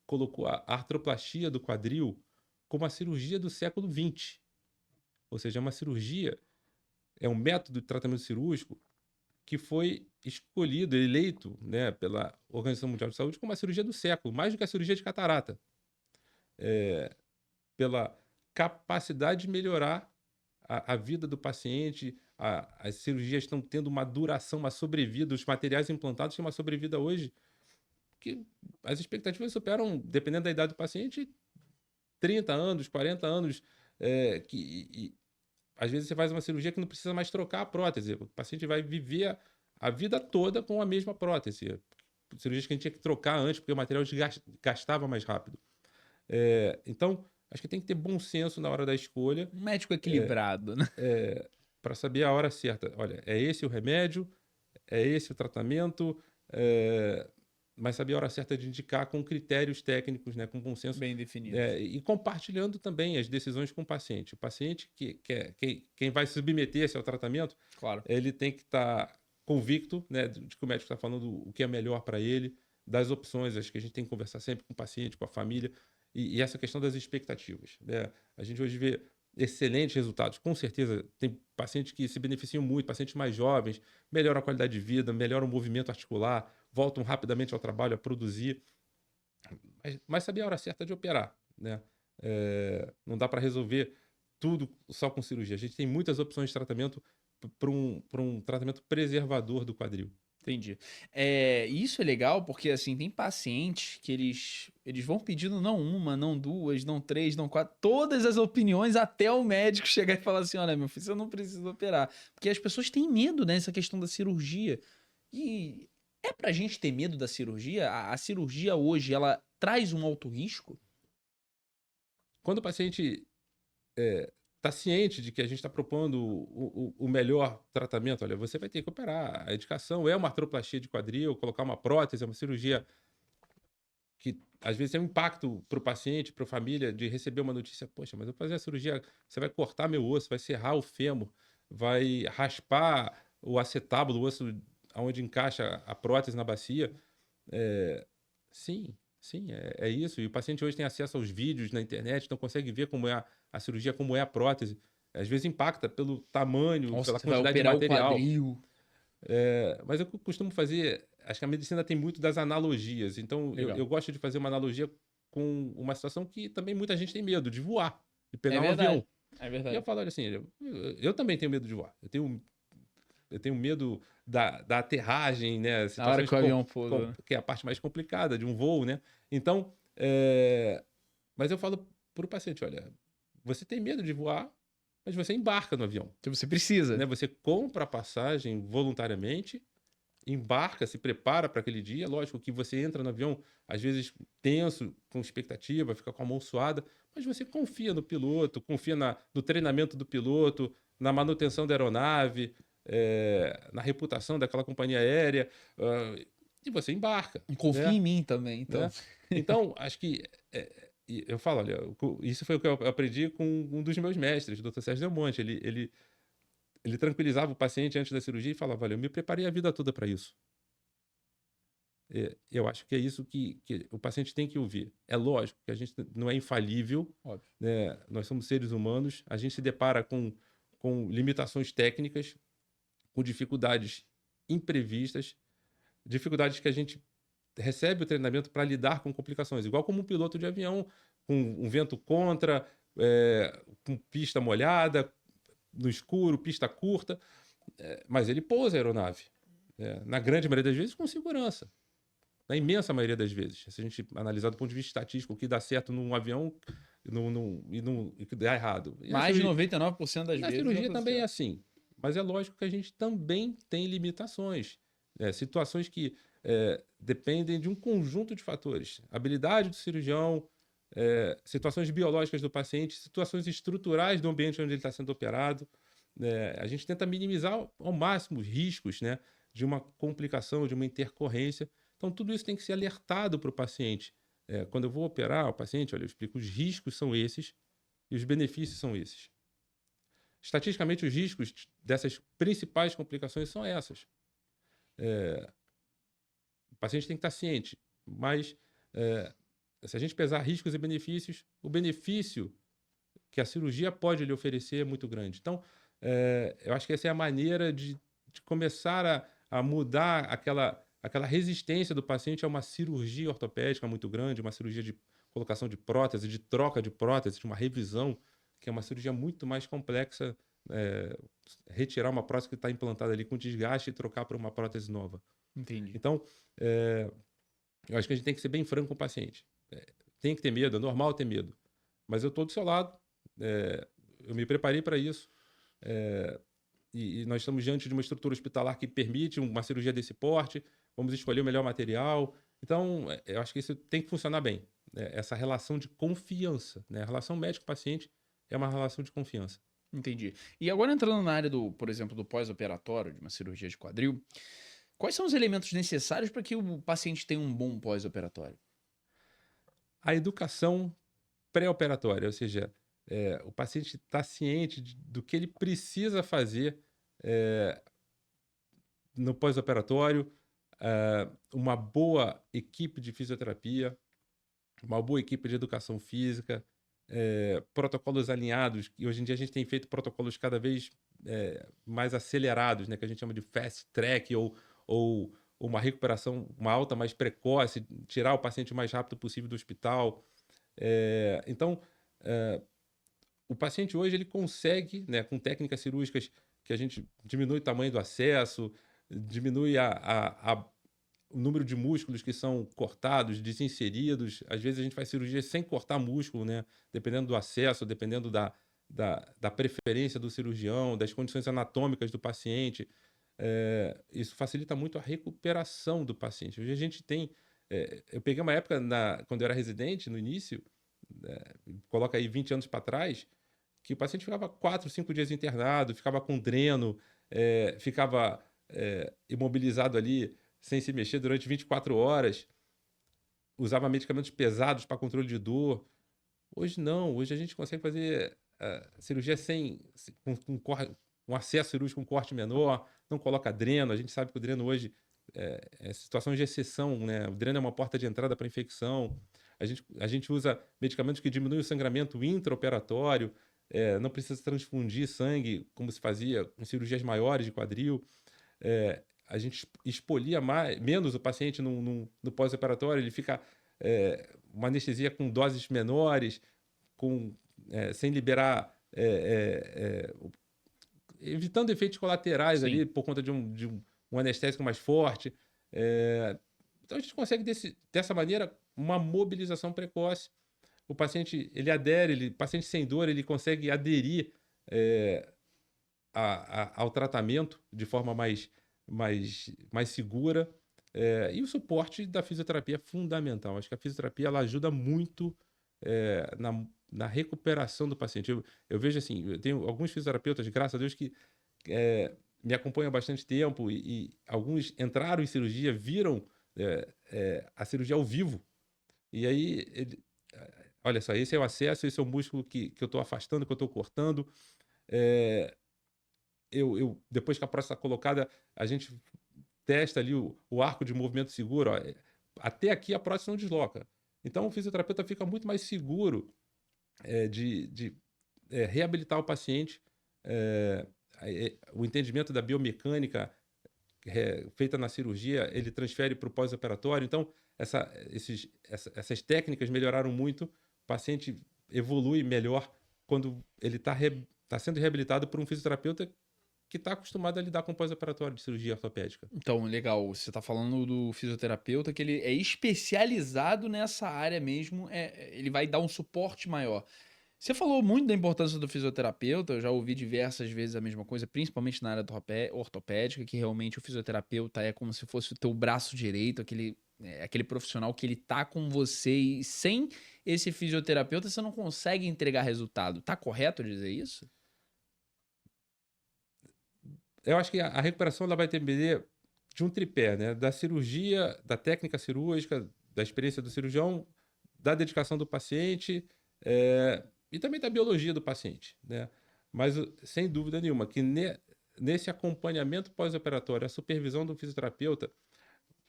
colocou a artroplastia do quadril como a cirurgia do século XX. Ou seja, é uma cirurgia, é um método de tratamento cirúrgico que foi escolhido, eleito, né, pela Organização Mundial de Saúde como a cirurgia do século, mais do que a cirurgia de catarata. Pela capacidade de melhorar a vida do paciente. As cirurgias estão tendo uma duração, uma sobrevida, os materiais implantados têm uma sobrevida hoje que as expectativas superam, dependendo da idade do paciente, 30 anos, 40 anos, às vezes você faz uma cirurgia que não precisa mais trocar a prótese. O paciente vai viver a vida toda com a mesma prótese. Cirurgias que a gente tinha que trocar antes, porque o material gastava mais rápido. Então, acho que tem que ter bom senso na hora da escolha. Um médico equilibrado, né? Para saber a hora certa. Olha, é esse o remédio, é esse o tratamento, mas saber a hora certa de indicar com critérios técnicos, né, com bom senso. Bem definido. E compartilhando também as decisões com o paciente. O paciente, quem vai submeter-se ao tratamento, Claro. ele tem que estar convicto, né, de que o médico está falando o que é melhor para ele, das opções. Acho que a gente tem que conversar sempre com o paciente, com a família, e essa questão das expectativas, né? A gente hoje vê excelentes resultados. Com certeza, tem pacientes que se beneficiam muito, pacientes mais jovens, melhoram a qualidade de vida, melhoram o movimento articular, voltam rapidamente ao trabalho a produzir. Mas saber a hora certa de operar, né? Não dá para resolver tudo só com cirurgia. A gente tem muitas opções de tratamento para um tratamento preservador do quadril. Entendi. Isso é legal porque, assim, tem pacientes que eles vão pedindo não uma, não duas, não três, não quatro, todas as opiniões até o médico chegar e falar assim, olha, meu filho, você não precisa operar. Porque as pessoas têm medo, né, dessa questão da cirurgia. E é pra gente ter medo da cirurgia? A cirurgia hoje, ela traz um alto risco? Quando o paciente está ciente de que a gente está propondo o melhor tratamento, olha, você vai ter que operar. A indicação é uma artroplastia de quadril, colocar uma prótese, é uma cirurgia que às vezes tem um impacto para o paciente, para a família, de receber uma notícia, poxa, mas eu vou fazer a cirurgia, você vai cortar meu osso, vai serrar o fêmur, vai raspar o acetábulo, o osso onde encaixa a prótese na bacia. Sim, é isso. E o paciente hoje tem acesso aos vídeos na internet, então consegue ver como é a cirurgia, como é a prótese. Às vezes impacta pelo tamanho, Nossa, pela você vai quantidade de operar o material. quadril. Mas eu costumo fazer, acho que a medicina tem muito das analogias. Então Legal. eu gosto de fazer uma analogia com uma situação que também muita gente tem medo, de voar, de pegar É um verdade. avião. É E verdade. eu falo, olha assim, eu também tenho medo de voar. Eu tenho medo da aterragem, né? Na hora que o avião pousa, né? Que é a parte mais complicada de um voo, né? Então, mas eu falo para o paciente, olha, você tem medo de voar, mas você embarca no avião. Então você precisa. Né? Você compra a passagem voluntariamente, embarca, se prepara para aquele dia. Lógico que você entra no avião, às vezes tenso, com expectativa, fica com a mão suada, mas você confia no piloto, confia no treinamento do piloto, na manutenção da aeronave, na reputação daquela companhia aérea, e você embarca. Confia né? em mim também, então. Né? Então, acho que eu falo, olha, isso foi o que eu aprendi com um dos meus mestres, o Dr. Sérgio Del Monte. Ele tranquilizava o paciente antes da cirurgia e falava, olha, eu me preparei a vida toda para isso. Eu acho que é isso que o paciente tem que ouvir. É lógico que a gente não é infalível, né? Nós somos seres humanos, a gente se depara com limitações técnicas, com dificuldades imprevistas, dificuldades que a gente recebe o treinamento para lidar com complicações, igual como um piloto de avião, com um vento contra, com pista molhada, no escuro, pista curta, mas ele pousa a aeronave, na grande maioria das vezes com segurança, na imensa maioria das vezes. Se a gente analisar do ponto de vista estatístico, o que dá certo num avião e que dá errado. Mais de 99% das vezes. Na cirurgia também é assim, mas é lógico que a gente também tem limitações, situações que dependem de um conjunto de fatores. Habilidade do cirurgião, situações biológicas do paciente, situações estruturais do ambiente onde ele está sendo operado. A gente tenta minimizar ao máximo os riscos, né, de uma complicação, de uma intercorrência. Então, tudo isso tem que ser alertado para o paciente. Quando eu vou operar o paciente, olha, eu explico, os riscos são esses e os benefícios são esses. Estatisticamente, os riscos dessas principais complicações são essas. O paciente tem que estar ciente, mas se a gente pesar riscos e benefícios, o benefício que a cirurgia pode lhe oferecer é muito grande. Então, eu acho que essa é a maneira de começar a mudar aquela resistência do paciente a uma cirurgia ortopédica muito grande, uma cirurgia de colocação de prótese, de troca de prótese, de uma revisão, que é uma cirurgia muito mais complexa, retirar uma prótese que está implantada ali com desgaste e trocar por uma prótese nova. Entendi. Então, eu acho que a gente tem que ser bem franco com o paciente. Tem que ter medo, é normal ter medo. Mas eu estou do seu lado, eu me preparei para isso. E nós estamos diante de uma estrutura hospitalar que permite uma cirurgia desse porte, vamos escolher o melhor material. Então, eu acho que isso tem que funcionar bem. Essa relação de confiança, né? A relação médico-paciente é uma relação de confiança. Entendi. E agora entrando na área por exemplo, do pós-operatório, de uma cirurgia de quadril, quais são os elementos necessários para que o paciente tenha um bom pós-operatório? A educação pré-operatória, ou seja, o paciente está ciente do que ele precisa fazer no pós-operatório, uma boa equipe de fisioterapia, uma boa equipe de educação física, protocolos alinhados, e hoje em dia a gente tem feito protocolos cada vez mais acelerados, né, que a gente chama de fast track ou uma recuperação, uma alta mais precoce, tirar o paciente o mais rápido possível do hospital. Então, o paciente hoje ele consegue, né, com técnicas cirúrgicas que a gente diminui o tamanho do acesso, diminui o número de músculos que são cortados, desinseridos. Às vezes a gente faz cirurgia sem cortar músculo, né, dependendo do acesso, dependendo da preferência do cirurgião, das condições anatômicas do paciente. Isso facilita muito a recuperação do paciente. Hoje a gente tem... eu peguei uma época, quando eu era residente, no início, coloca aí 20 anos para trás, que o paciente ficava 4, 5 dias internado, ficava com dreno, ficava imobilizado ali, sem se mexer durante 24 horas, usava medicamentos pesados para controle de dor. Hoje não, hoje a gente consegue fazer cirurgia com um acesso cirúrgico com corte menor, não coloca dreno. A gente sabe que o dreno hoje é situação de exceção, né? O dreno é uma porta de entrada para infecção. A gente usa medicamentos que diminuem o sangramento intraoperatório, não precisa transfundir sangue, como se fazia com cirurgias maiores de quadril. A gente expolia menos o paciente no pós-operatório, ele fica uma anestesia com doses menores, sem liberar, evitando efeitos colaterais. Sim. Ali por conta de um anestésico mais forte. Então a gente consegue dessa maneira uma mobilização precoce. O paciente ele adere, paciente sem dor, ele consegue aderir ao tratamento de forma mais segura. E o suporte da fisioterapia é fundamental. Acho que a fisioterapia ela ajuda muito na recuperação do paciente. Eu vejo assim, eu tenho alguns fisioterapeutas, graças a Deus, que me acompanham há bastante tempo e alguns entraram em cirurgia, viram a cirurgia ao vivo. E aí, olha só, esse é o acesso, esse é o músculo que eu estou afastando, que eu estou cortando. Depois que a prótese está colocada, a gente testa ali o arco de movimento seguro. Ó, até aqui a prótese não desloca. Então, o fisioterapeuta fica muito mais seguro de reabilitar o paciente. O entendimento da biomecânica feita na cirurgia, ele transfere para o pós-operatório. Então, essas técnicas melhoraram muito. O paciente evolui melhor quando ele está sendo reabilitado por um fisioterapeuta que está acostumado a lidar com pós-operatório de cirurgia ortopédica. Então, legal. Você está falando do fisioterapeuta que ele é especializado nessa área mesmo, ele vai dar um suporte maior. Você falou muito da importância do fisioterapeuta, eu já ouvi diversas vezes a mesma coisa, principalmente na área ortopédica, que realmente o fisioterapeuta é como se fosse o teu braço direito, aquele profissional que ele tá com você e sem esse fisioterapeuta você não consegue entregar resultado. Tá correto dizer isso? Eu acho que a recuperação ela vai depender de um tripé, né? Da cirurgia, da técnica cirúrgica, da experiência do cirurgião, da dedicação do paciente e também da biologia do paciente, né? Mas, sem dúvida nenhuma, que nesse acompanhamento pós-operatório, a supervisão do fisioterapeuta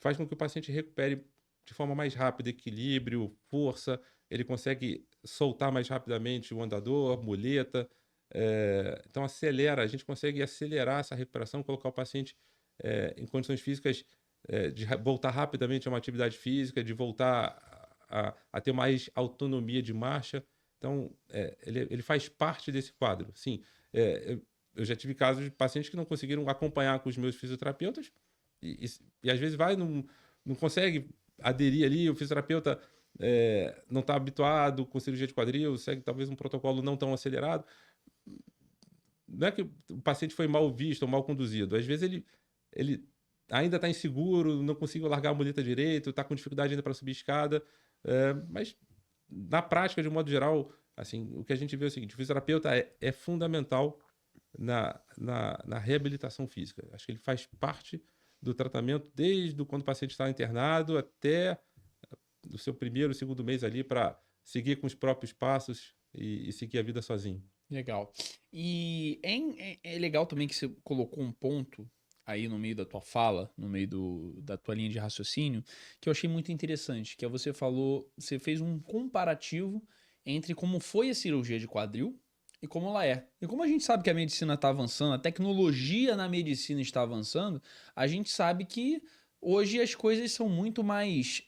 faz com que o paciente recupere de forma mais rápida, equilíbrio, força, ele consegue soltar mais rapidamente o andador, muleta. Então a gente consegue acelerar essa recuperação, colocar o paciente em condições físicas de voltar rapidamente a uma atividade física, de voltar a ter mais autonomia de marcha. Então, ele faz parte desse quadro. Sim, eu já tive casos de pacientes que não conseguiram acompanhar com os meus fisioterapeutas e às vezes não consegue aderir ali, o fisioterapeuta não está habituado com cirurgia de quadril, segue talvez um protocolo não tão acelerado. Não é que o paciente foi mal visto ou mal conduzido. Às vezes ele ainda está inseguro, não conseguiu largar a muleta direito, está com dificuldade ainda para subir escada. Mas, na prática, de um modo geral, assim, o que a gente vê é o seguinte: o fisioterapeuta é fundamental na reabilitação física. Acho que ele faz parte do tratamento desde quando o paciente está internado até o seu primeiro, segundo mês ali para seguir com os próprios passos e seguir a vida sozinho. Legal. E é legal também que você colocou um ponto aí no meio da tua fala, no meio da tua linha de raciocínio, que eu achei muito interessante, que é você fez um comparativo entre como foi a cirurgia de quadril e como ela é. E como a gente sabe que a medicina está avançando, a tecnologia na medicina está avançando, a gente sabe que hoje as coisas são muito mais,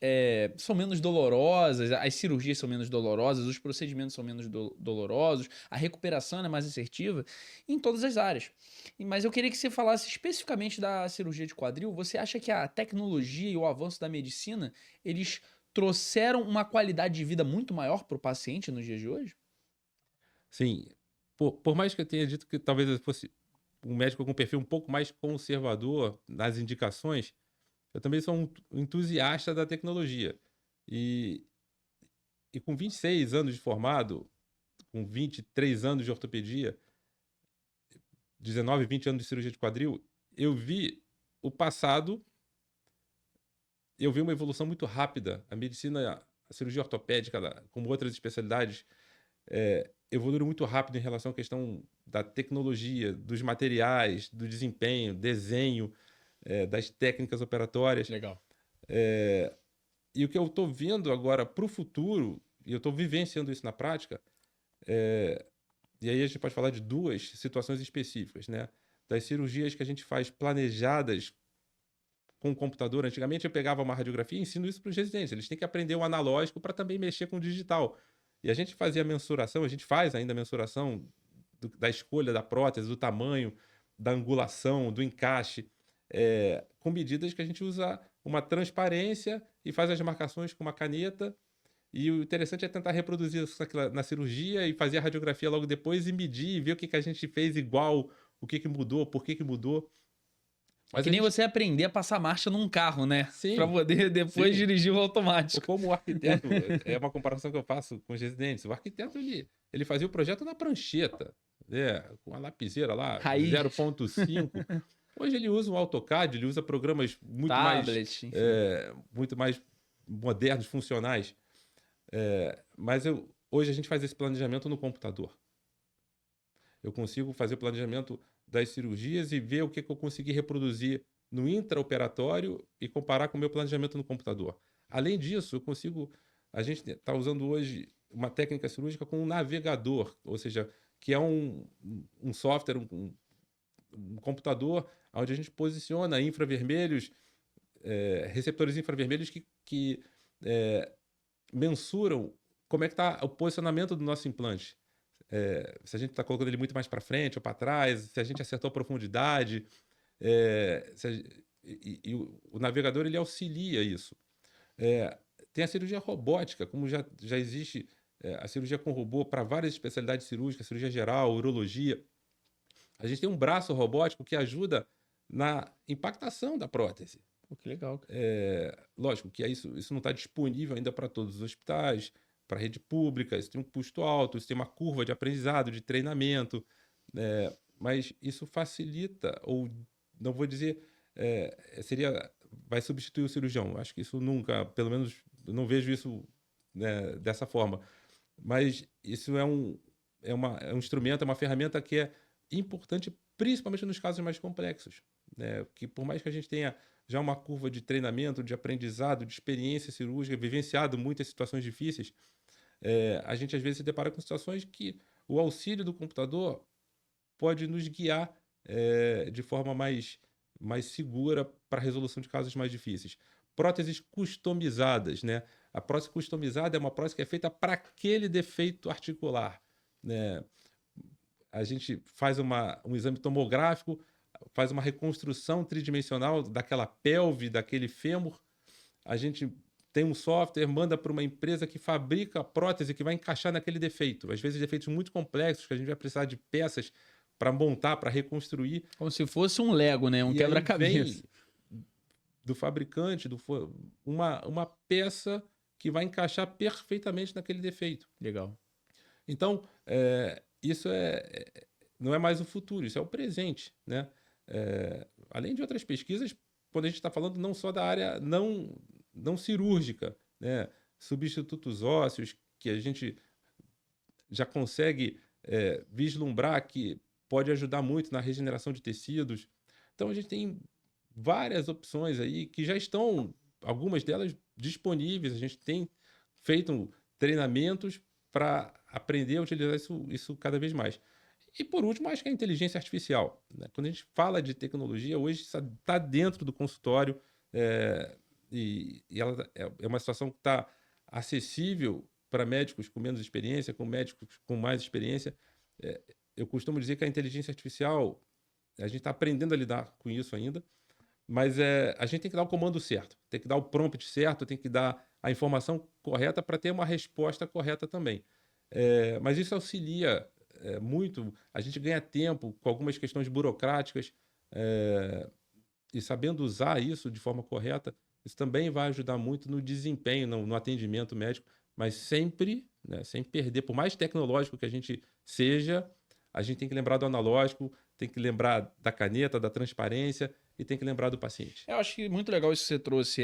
são menos dolorosas, as cirurgias são menos dolorosas, os procedimentos são menos dolorosos, a recuperação é mais assertiva em todas as áreas. Mas eu queria que você falasse especificamente da cirurgia de quadril. Você acha que a tecnologia e o avanço da medicina, eles trouxeram uma qualidade de vida muito maior para o paciente nos dias de hoje? Sim, por mais que eu tenha dito que talvez eu fosse um médico com um perfil um pouco mais conservador nas indicações, eu também sou um entusiasta da tecnologia. E com 26 anos de formado, com 23 anos de ortopedia, 19, 20 anos de cirurgia de quadril, eu vi o passado, eu vi uma evolução muito rápida. A medicina, a cirurgia ortopédica, como outras especialidades, evoluíram muito rápido em relação à questão da tecnologia, dos materiais, do desempenho, desenho, das técnicas operatórias. Legal. E o que eu estou vendo agora para o futuro, e eu estou vivenciando isso na prática, e aí a gente pode falar de duas situações específicas, né? Das cirurgias que a gente faz planejadas com o computador. Antigamente eu pegava uma radiografia e ensino isso para os residentes. Eles têm que aprender o analógico para também mexer com o digital. E a gente fazia a mensuração, a gente faz ainda a mensuração da escolha da prótese, do tamanho, da angulação, do encaixe, com medidas que a gente usa uma transparência e faz as marcações com uma caneta E o interessante é tentar reproduzir isso na cirurgia e fazer a radiografia logo depois e medir e ver o que a gente fez igual, o que mudou, por que mudou. É Mas que a nem gente... você aprender a passar marcha num carro, né? Pra Sim, poder depois sim. dirigir o Ou automático. como o arquiteto, é uma comparação que eu faço com os residentes. O arquiteto, ele fazia o projeto na prancheta, né? Com a lapiseira lá, Raiz. 0.5. Hoje ele usa o AutoCAD, ele usa programas Tablet, enfim. muito mais modernos, funcionais. Mas hoje a gente faz esse planejamento no computador. Eu consigo fazer o planejamento das cirurgias e ver o que eu consegui reproduzir no intraoperatório e comparar com o meu planejamento no computador. Além disso, a gente está usando hoje uma técnica cirúrgica com um navegador, ou seja, que é um software, um computador, onde a gente posiciona infravermelhos, receptores infravermelhos que mensuram como é que está o posicionamento do nosso implante. Se a gente está colocando ele muito mais para frente ou para trás, se a gente acertou a profundidade. O navegador ele auxilia isso. Tem a cirurgia robótica, como já existe a cirurgia com robô para várias especialidades cirúrgicas, cirurgia geral, urologia. A gente tem um braço robótico que ajuda na impactação da prótese. Pô, que legal. Lógico que isso não está disponível ainda para todos os hospitais, para a rede pública, isso tem um custo alto, isso tem uma curva de aprendizado, de treinamento, mas isso facilita, ou não vou dizer, vai substituir o cirurgião. Acho que isso nunca, pelo menos, eu não vejo isso, né, dessa forma. Mas isso é um instrumento, é uma ferramenta que é importante, principalmente nos casos mais complexos, né? Que por mais que a gente tenha já uma curva de treinamento, de aprendizado, de experiência cirúrgica, vivenciado muitas situações difíceis, a gente às vezes se depara com situações que o auxílio do computador pode nos guiar de forma mais segura para a resolução de casos mais difíceis. Próteses customizadas, né? A prótese customizada é uma prótese que é feita para aquele defeito articular, né? A gente faz um exame tomográfico, faz uma reconstrução tridimensional daquela pelve, daquele fêmur. A gente tem um software, manda para uma empresa que fabrica a prótese que vai encaixar naquele defeito. Às vezes defeitos muito complexos, que a gente vai precisar de peças para montar, para reconstruir. Como se fosse um Lego, né? Um quebra-cabeça. Do fabricante, uma peça que vai encaixar perfeitamente naquele defeito. Legal. Então, isso não é mais o futuro, isso é o presente, né? Além de outras pesquisas, quando a gente está falando não só da área não cirúrgica, né? Substitutos ósseos, que a gente já consegue vislumbrar que pode ajudar muito na regeneração de tecidos. Então, a gente tem várias opções aí que já estão, algumas delas disponíveis. A gente tem feito treinamentos para aprender a utilizar isso cada vez mais. E, por último, acho que a inteligência artificial, né? Quando a gente fala de tecnologia, hoje está dentro do consultório, e ela é uma situação que está acessível para médicos com menos experiência, com médicos com mais experiência. Eu costumo dizer que a inteligência artificial, a gente está aprendendo a lidar com isso ainda, mas a gente tem que dar o comando certo, tem que dar o prompt certo, tem que dar a informação correta para ter uma resposta correta também. Mas isso auxilia muito, a gente ganha tempo com algumas questões burocráticas, e sabendo usar isso de forma correta, isso também vai ajudar muito no desempenho, no atendimento médico, mas sempre, né, sem perder, por mais tecnológico que a gente seja, a gente tem que lembrar do analógico, tem que lembrar da caneta, da transparência e tem que lembrar do paciente. Eu acho que muito legal isso que você trouxe,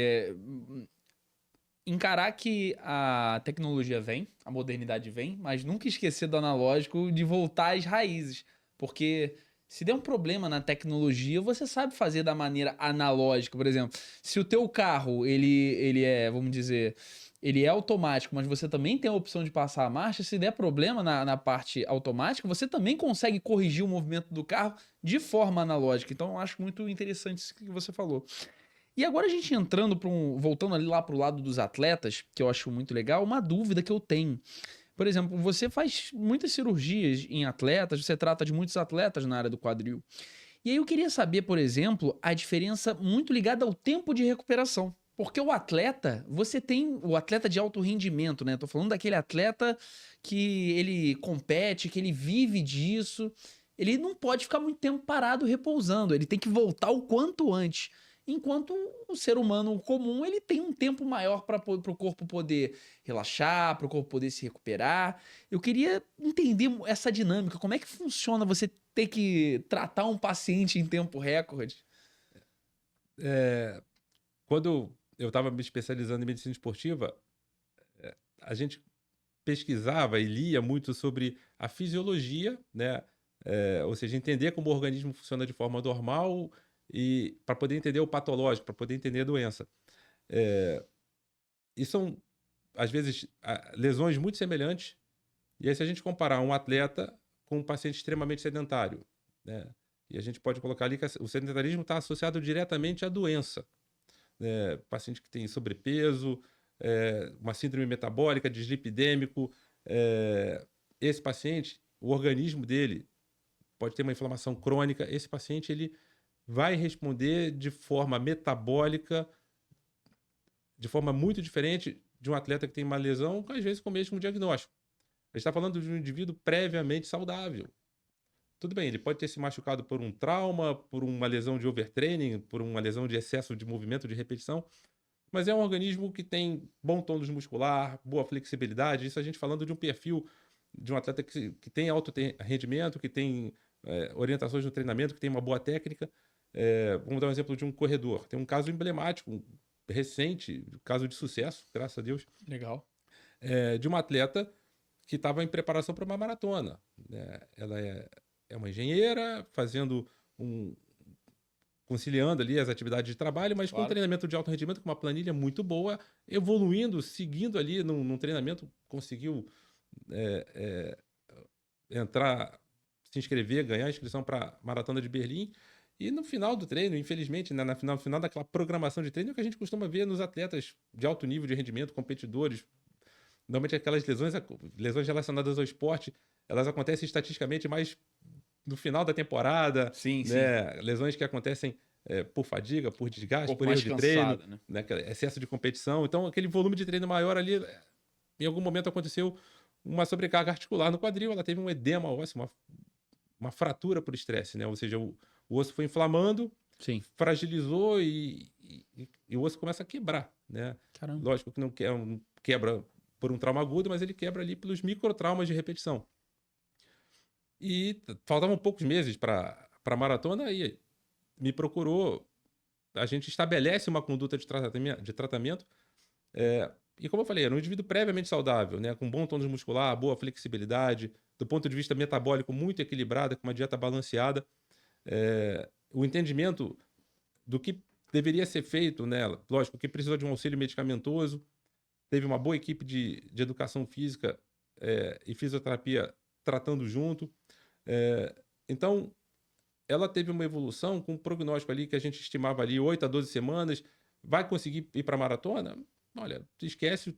encarar que a tecnologia vem, a modernidade vem, mas nunca esquecer do analógico, de voltar às raízes, porque se der um problema na tecnologia, você sabe fazer da maneira analógica. Por exemplo, se o teu carro, ele é, vamos dizer, ele é automático, mas você também tem a opção de passar a marcha, se der problema na parte automática, você também consegue corrigir o movimento do carro de forma analógica. Então, eu acho muito interessante isso que você falou. E agora a gente entrando voltando ali lá para o lado dos atletas, que eu acho muito legal, uma dúvida que eu tenho. Por exemplo, você faz muitas cirurgias em atletas, você trata de muitos atletas na área do quadril. E aí eu queria saber, por exemplo, a diferença muito ligada ao tempo de recuperação. Porque o atleta, você tem o atleta de alto rendimento, né? Tô falando daquele atleta que ele compete, que ele vive disso. Ele não pode ficar muito tempo parado repousando, ele tem que voltar o quanto antes. Enquanto o ser humano comum, ele tem um tempo maior para o corpo poder relaxar, para o corpo poder se recuperar. Eu queria entender essa dinâmica, como é que funciona você ter que tratar um paciente em tempo recorde? Quando eu estava me especializando em medicina esportiva, a gente pesquisava e lia muito sobre a fisiologia, né? Ou seja, entender como o organismo funciona de forma normal e para poder entender o patológico, para poder entender a doença. E são, às vezes, lesões muito semelhantes. E aí, se a gente comparar um atleta com um paciente extremamente sedentário, né? E a gente pode colocar ali que o sedentarismo está associado diretamente à doença. Paciente que tem sobrepeso, uma síndrome metabólica, dislipidêmico. Esse paciente, o organismo dele pode ter uma inflamação crônica. Esse paciente ele vai responder de forma metabólica, de forma muito diferente de um atleta que tem uma lesão, às vezes com o mesmo diagnóstico. A gente está falando de um indivíduo previamente saudável. Tudo bem, ele pode ter se machucado por um trauma, por uma lesão de overtraining, por uma lesão de excesso de movimento, de repetição, mas é um organismo que tem bom tônus muscular, boa flexibilidade. Isso a gente falando de um perfil de um atleta que tem alto rendimento, que tem orientações no treinamento, que tem uma boa técnica. Vamos dar um exemplo de um corredor. Tem um caso emblemático, recente, caso de sucesso, graças a Deus. Legal. De uma atleta que estava em preparação para uma maratona. Ela é uma engenheira, conciliando ali as atividades de trabalho, mas com um treinamento de alto rendimento, com uma planilha muito boa, evoluindo, seguindo ali num treinamento, conseguiu entrar, se inscrever, ganhar a inscrição para a Maratona de Berlim. E no final do treino, infelizmente, né, no final daquela programação de treino, que a gente costuma ver nos atletas de alto nível de rendimento, competidores, normalmente aquelas lesões relacionadas ao esporte, elas acontecem estatisticamente mais no final da temporada. Sim, né? Sim. Lesões que acontecem por fadiga, por desgaste, por erro de cansado, treino, né? Excesso de competição. Então, aquele volume de treino maior ali, em algum momento aconteceu uma sobrecarga articular no quadril, ela teve um edema ósseo, uma fratura por estresse, né? Ou seja, o osso foi inflamando, sim, fragilizou e o osso começa a quebrar, né? Caramba. Lógico que não quebra por um trauma agudo, mas ele quebra ali pelos microtraumas de repetição. E faltavam poucos meses para a maratona e me procurou. A gente estabelece uma conduta de tratamento. E como eu falei, era um indivíduo previamente saudável, né, com bom tônus muscular, boa flexibilidade, do ponto de vista metabólico muito equilibrada, com uma dieta balanceada. O entendimento do que deveria ser feito nela, lógico, que precisou de um auxílio medicamentoso, teve uma boa equipe de educação física e fisioterapia tratando junto. Então, ela teve uma evolução com um prognóstico ali que a gente estimava ali 8 a 12 semanas. Vai conseguir ir para a maratona? Olha, esquece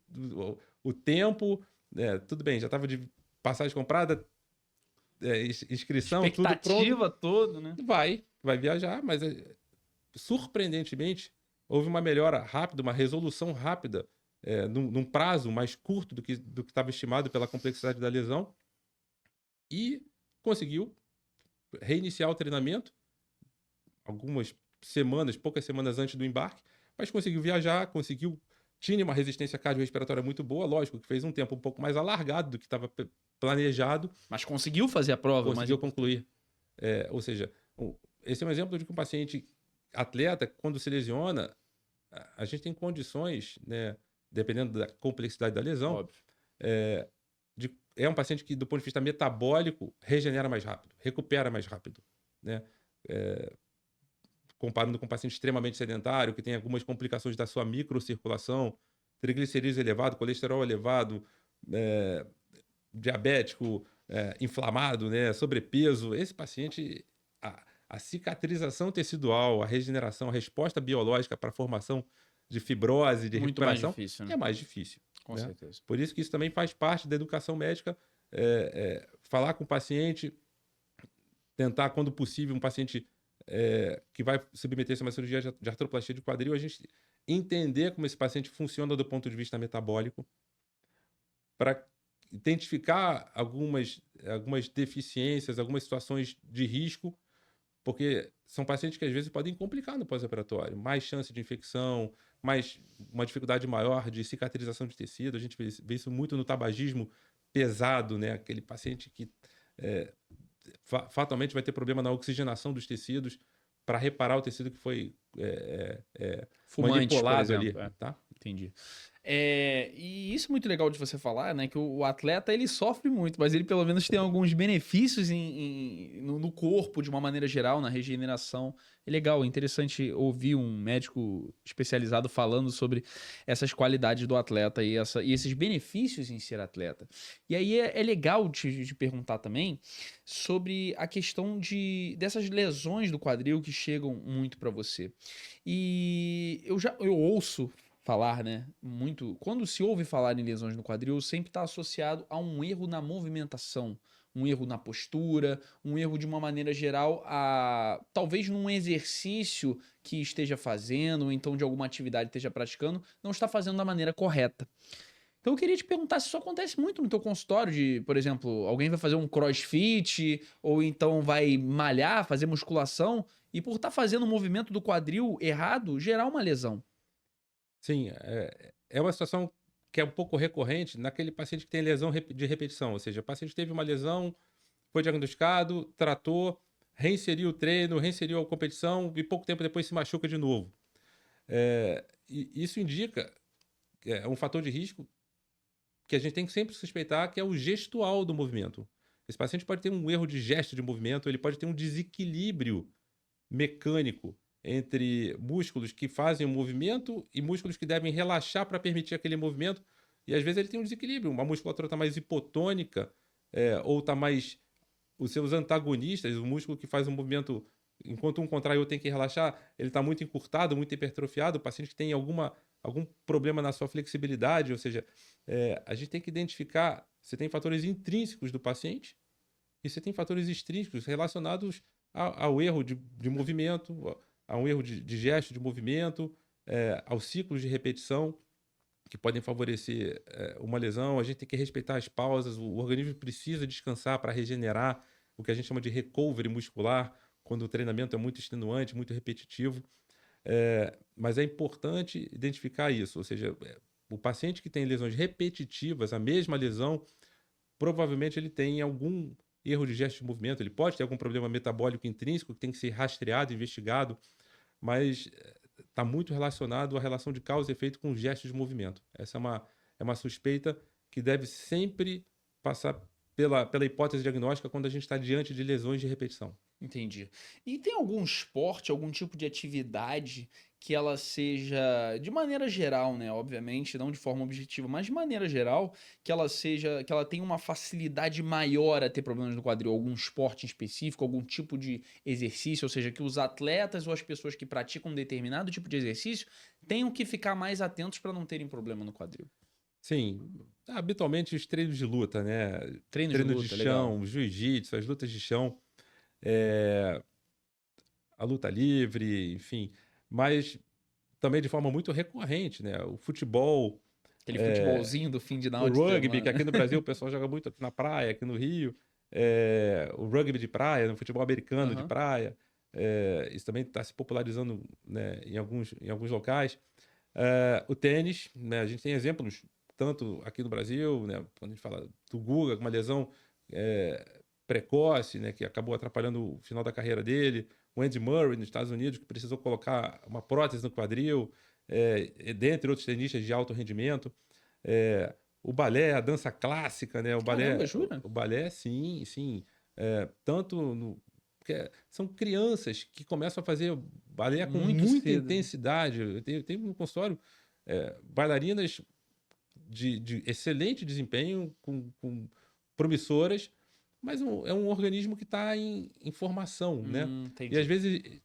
o tempo. Tudo bem, já estava de passagem comprada, inscrição, tudo pronto. Expectativa toda, né? Vai viajar, mas surpreendentemente houve uma melhora rápida, uma resolução rápida, num prazo mais curto do que estava estimado pela complexidade da lesão, e conseguiu reiniciar o treinamento poucas semanas antes do embarque, mas conseguiu viajar, tinha uma resistência cardiorrespiratória muito boa, lógico que fez um tempo um pouco mais alargado do que estava planejado. Mas conseguiu fazer a prova. Conseguiu concluir. Ou seja, esse é um exemplo de que um paciente atleta, quando se lesiona, a gente tem condições, né, dependendo da complexidade da lesão, óbvio, é um paciente que, do ponto de vista metabólico, regenera mais rápido, recupera mais rápido, né? Comparando com um paciente extremamente sedentário, que tem algumas complicações da sua microcirculação, triglicerídeos elevado, colesterol elevado, diabético, inflamado, né? Sobrepeso. Esse paciente, a cicatrização tecidual, a regeneração, a resposta biológica para a formação de fibrose, de muito recuperação, mais difícil, né? é mais difícil. Com certeza. Por isso que isso também faz parte da educação médica, falar com o paciente, tentar, quando possível, um paciente que vai submeter-se a uma cirurgia de artroplastia de quadril, a gente entender como esse paciente funciona do ponto de vista metabólico, para identificar algumas deficiências, algumas situações de risco, porque são pacientes que às vezes podem complicar no pós-operatório, mais chance de infecção, mais uma dificuldade maior de cicatrização de tecido. A gente vê isso muito no tabagismo pesado, né? Aquele paciente que fatalmente vai ter problema na oxigenação dos tecidos para reparar o tecido que foi Fumantes, por manipulado ali, exemplo. tá? Entendi. E isso é muito legal de você falar, né? Que o atleta ele sofre muito, mas ele pelo menos tem alguns benefícios no corpo de uma maneira geral, na regeneração. É legal, é interessante ouvir um médico especializado falando sobre essas qualidades do atleta e esses benefícios em ser atleta. E aí é legal te perguntar também sobre a questão dessas lesões do quadril que chegam muito para você. E eu ouço falar, né, muito. Quando se ouve falar em lesões no quadril, sempre está associado a um erro na movimentação, um erro na postura, um erro de uma maneira geral, talvez num exercício que esteja fazendo, ou então de alguma atividade esteja praticando, não está fazendo da maneira correta. Então eu queria te perguntar se isso acontece muito no teu consultório, de, por exemplo, alguém vai fazer um crossfit, ou então vai malhar, fazer musculação, e por estar fazendo o movimento do quadril errado, gerar uma lesão. Sim, é uma situação que é um pouco recorrente naquele paciente que tem lesão de repetição, ou seja, o paciente teve uma lesão, foi diagnosticado, tratou, reinseriu o treino, reinseriu a competição e pouco tempo depois se machuca de novo. E isso indica um fator de risco que a gente tem que sempre suspeitar, que é o gestual do movimento. Esse paciente pode ter um erro de gesto de movimento, ele pode ter um desequilíbrio mecânico entre músculos que fazem o movimento e músculos que devem relaxar para permitir aquele movimento. E às vezes ele tem um desequilíbrio, uma musculatura está mais hipotônica, ou está mais. Os seus antagonistas, o músculo que faz o movimento, enquanto um contrai, o outro tem que relaxar, ele está muito encurtado, muito hipertrofiado. O paciente que tem algum problema na sua flexibilidade, ou seja, a gente tem que identificar se tem fatores intrínsecos do paciente e se tem fatores extrínsecos relacionados ao erro de movimento, a um erro de gesto de movimento, aos ciclos de repetição que podem favorecer uma lesão. A gente tem que respeitar as pausas, o organismo precisa descansar para regenerar, o que a gente chama de recovery muscular, quando o treinamento é muito extenuante, muito repetitivo. Mas é importante identificar isso, ou seja, o paciente que tem lesões repetitivas, a mesma lesão, provavelmente ele tem algum erro de gesto de movimento, ele pode ter algum problema metabólico intrínseco que tem que ser rastreado, investigado, mas está muito relacionado à relação de causa e efeito com gestos de movimento. Essa é uma suspeita que deve sempre passar pela hipótese diagnóstica quando a gente está diante de lesões de repetição. Entendi. E tem algum esporte, algum tipo de atividade que ela seja, de maneira geral, né? Obviamente, não de forma objetiva, mas de maneira geral, que ela tenha uma facilidade maior a ter problemas no quadril? Algum esporte em específico, algum tipo de exercício, ou seja, que os atletas ou as pessoas que praticam um determinado tipo de exercício tenham que ficar mais atentos para não terem problema no quadril? Sim, habitualmente os treinos de luta, né? Treino de Treinos de luta, legal. chão, jiu-jitsu, as lutas de chão, é, a luta livre, enfim, mas também de forma muito recorrente, né? O futebol, Aquele futebolzinho do fim de o final de rugby, que semana. aqui no Brasil o pessoal joga muito aqui na praia, aqui no Rio, o rugby de praia, no futebol americano de Aham. praia, isso também está se popularizando, né, em alguns locais. O tênis, né, a gente tem exemplos tanto aqui no Brasil, né, quando a gente fala do Guga, com uma lesão precoce, né, que acabou atrapalhando o final da carreira dele, o Andy Murray nos Estados Unidos, que precisou colocar uma prótese no quadril, dentre outros tenistas de alto rendimento. O balé, a dança clássica, né, Caramba, jura? o balé, sim, sim, tanto no porque são crianças que começam a fazer balé com Muito muita cedo. intensidade. Eu tenho no consultório bailarinas de excelente desempenho, com promissoras, mas é um organismo que está em formação, né? E às Entendi. vezes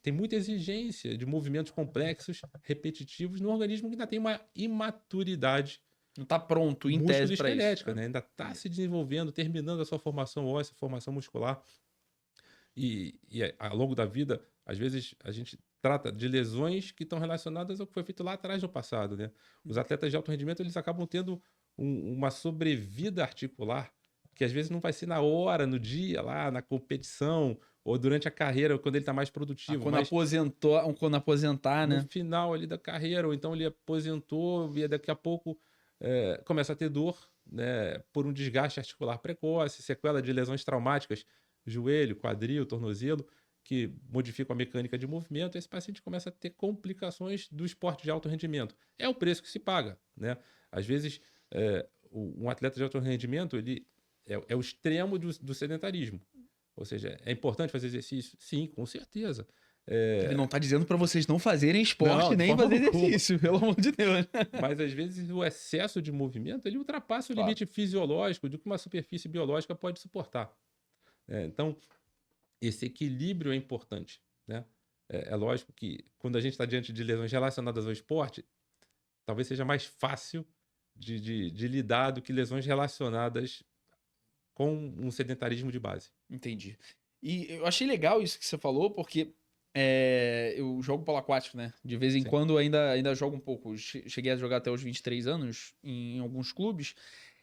tem muita exigência de movimentos complexos, repetitivos, num organismo que ainda tem uma imaturidade Não tá pronto, em tese, pra isso. músculo-esquelética, né? Ainda está se desenvolvendo, terminando a sua formação óssea, formação muscular. ao longo da vida, às vezes, a gente trata de lesões que estão relacionadas ao que foi feito lá atrás no passado, né? Os atletas de alto rendimento, eles acabam tendo uma sobrevida articular que às vezes não vai ser na hora, no dia, lá na competição, ou durante a carreira, quando ele está mais produtivo. Quando Mas aposentou, quando aposentar, no né? final ali da carreira, ou então ele aposentou e daqui a pouco começa a ter dor, né, por um desgaste articular precoce, sequela de lesões traumáticas, joelho, quadril, tornozelo, que modificam a mecânica de movimento, esse paciente começa a ter complicações do esporte de alto rendimento. É o preço que se paga, né? Às vezes, um atleta de alto rendimento, ele é o extremo do sedentarismo. Ou seja, é importante fazer exercício? Sim, com certeza. Ele não tá dizendo para vocês não fazerem esporte Não, de nem forma fazer alguma. exercício, pelo amor de Deus. Mas às vezes o excesso de movimento ele ultrapassa o Claro. limite fisiológico do que uma superfície biológica pode suportar. Então, esse equilíbrio é importante, né? É lógico que quando a gente está diante de lesões relacionadas ao esporte, talvez seja mais fácil de lidar do que lesões relacionadas com um sedentarismo de base. Entendi. E eu achei legal isso que você falou, porque eu jogo polo aquático, né? De vez em Sim. quando ainda jogo um pouco. Cheguei a jogar até os 23 anos em alguns clubes.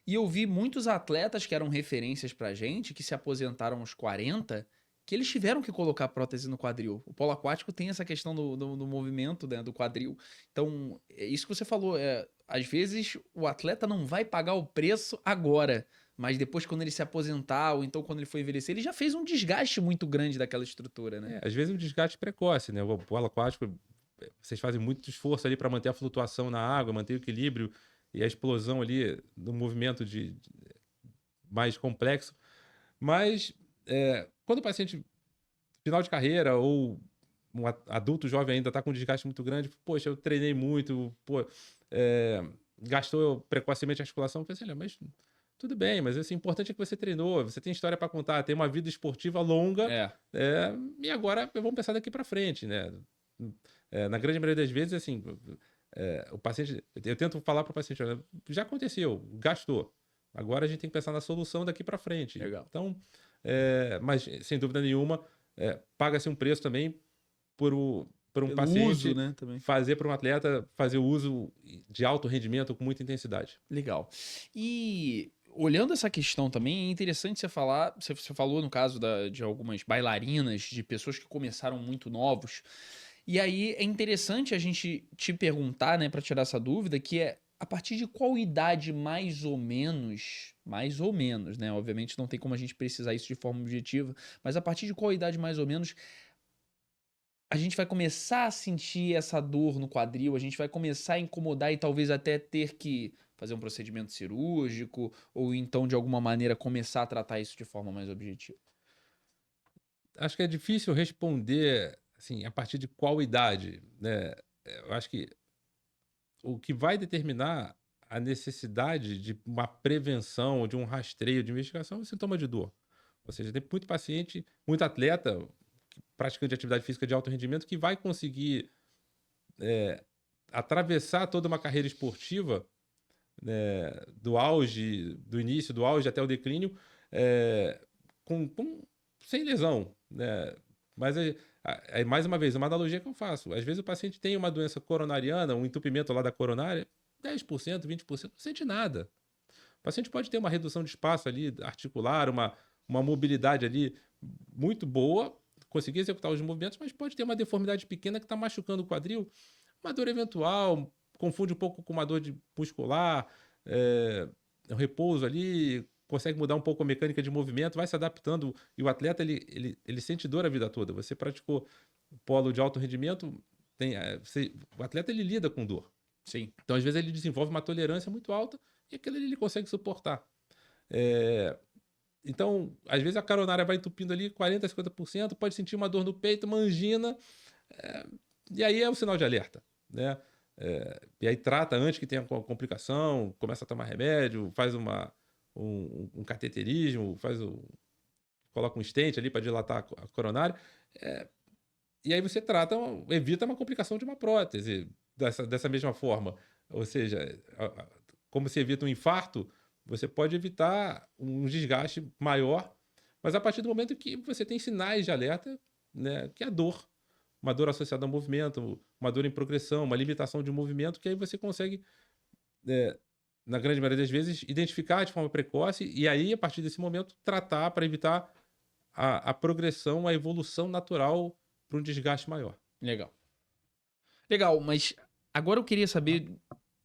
E eu vi muitos atletas que eram referências pra gente, que se aposentaram aos 40, que eles tiveram que colocar prótese no quadril. O polo aquático tem essa questão do movimento, né, do quadril. Então, é isso que você falou. Às vezes o atleta não vai pagar o preço agora, mas depois quando ele se aposentar, ou então quando ele for envelhecer, ele já fez um desgaste muito grande daquela estrutura, né? Às vezes um desgaste precoce, né? O polo aquático, vocês fazem muito esforço ali para manter a flutuação na água, manter o equilíbrio e a explosão ali do movimento mais complexo. Mas quando o paciente, final de carreira, ou um adulto jovem ainda está com um desgaste muito grande, poxa, eu treinei muito, gastou precocemente a articulação, eu pensei, olha, mas tudo bem, mas assim, o importante é que você treinou, você tem história para contar, tem uma vida esportiva longa, e agora vamos pensar daqui para frente, né? Na grande maioria das vezes, assim, o paciente, eu tento falar para o paciente, olha, já aconteceu, gastou, agora a gente tem que pensar na solução daqui para frente. Legal. Então, mas sem dúvida nenhuma, paga-se um preço também por um Pelo paciente uso, né, também. fazer para um atleta fazer o uso de alto rendimento com muita intensidade. Legal. E olhando essa questão também, é interessante você falar, você falou no caso de algumas bailarinas, de pessoas que começaram muito novos, e aí é interessante a gente te perguntar, né, para tirar essa dúvida, que é a partir de qual idade mais ou menos, né, obviamente não tem como a gente precisar isso de forma objetiva, mas a partir de qual idade mais ou menos a gente vai começar a sentir essa dor no quadril, a gente vai começar a incomodar e talvez até ter que fazer um procedimento cirúrgico, ou então, de alguma maneira, começar a tratar isso de forma mais objetiva? Acho que é difícil responder assim, a partir de qual idade, né? Eu acho que o que vai determinar a necessidade de uma prevenção, de um rastreio, de investigação, é o sintoma de dor. Ou seja, tem muito paciente, muito atleta praticante de atividade física de alto rendimento que vai conseguir atravessar toda uma carreira esportiva, né, do início do auge até o declínio, sem lesão, né? Mas mais uma vez, uma analogia que eu faço. Às vezes o paciente tem uma doença coronariana, um entupimento lá da coronária, 10%, 20%, não sente nada. O paciente pode ter uma redução de espaço ali, articular, uma mobilidade ali muito boa, conseguir executar os movimentos, mas pode ter uma deformidade pequena que está machucando o quadril, uma dor eventual, confunde um pouco com uma dor muscular, um repouso ali, consegue mudar um pouco a mecânica de movimento, vai se adaptando, e o atleta ele sente dor a vida toda. Você praticou polo de alto rendimento, o atleta ele lida com dor. Sim. Então, às vezes, ele desenvolve uma tolerância muito alta e aquilo ele consegue suportar. Então, às vezes a coronária vai entupindo ali 40%, 50%, pode sentir uma dor no peito, uma angina, e aí é o sinal de alerta, né? E aí trata antes que tenha complicação, começa a tomar remédio, faz um cateterismo, coloca um stent ali para dilatar a coronária, e aí você evita uma complicação de uma prótese dessa mesma forma. Ou seja, como se evita um infarto, você pode evitar um desgaste maior Mas a partir do momento que você tem sinais de alerta, né, que é a dor, uma dor associada ao movimento, uma dor em progressão, uma limitação de movimento, que aí você consegue, eh, na grande maioria das vezes, identificar de forma precoce e aí, a partir desse momento, tratar para evitar a progressão, a evolução natural para um desgaste maior. Legal. Legal, mas agora eu queria saber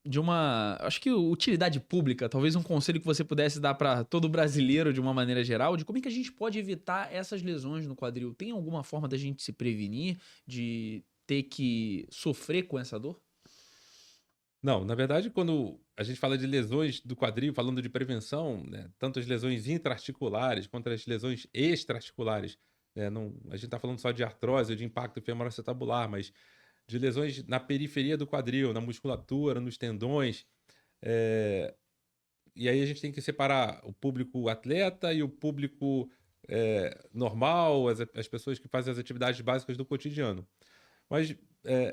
de uma, acho que utilidade pública, talvez um conselho que você pudesse dar para todo brasileiro de uma maneira geral, de como é que a gente pode evitar essas lesões no quadril. Tem alguma forma da gente se prevenir de ter que sofrer com essa dor? Não, na verdade, quando a gente fala de lesões do quadril, falando de prevenção, né, tanto as lesões intraarticulares quanto as lesões extraarticulares, né, não, a gente está falando só de artrose ou de impacto femoroacetabular, mas de lesões na periferia do quadril, na musculatura, nos tendões. eh, e aí a gente tem que separar o público atleta e o público normal, as pessoas que fazem as atividades básicas do cotidiano. Mas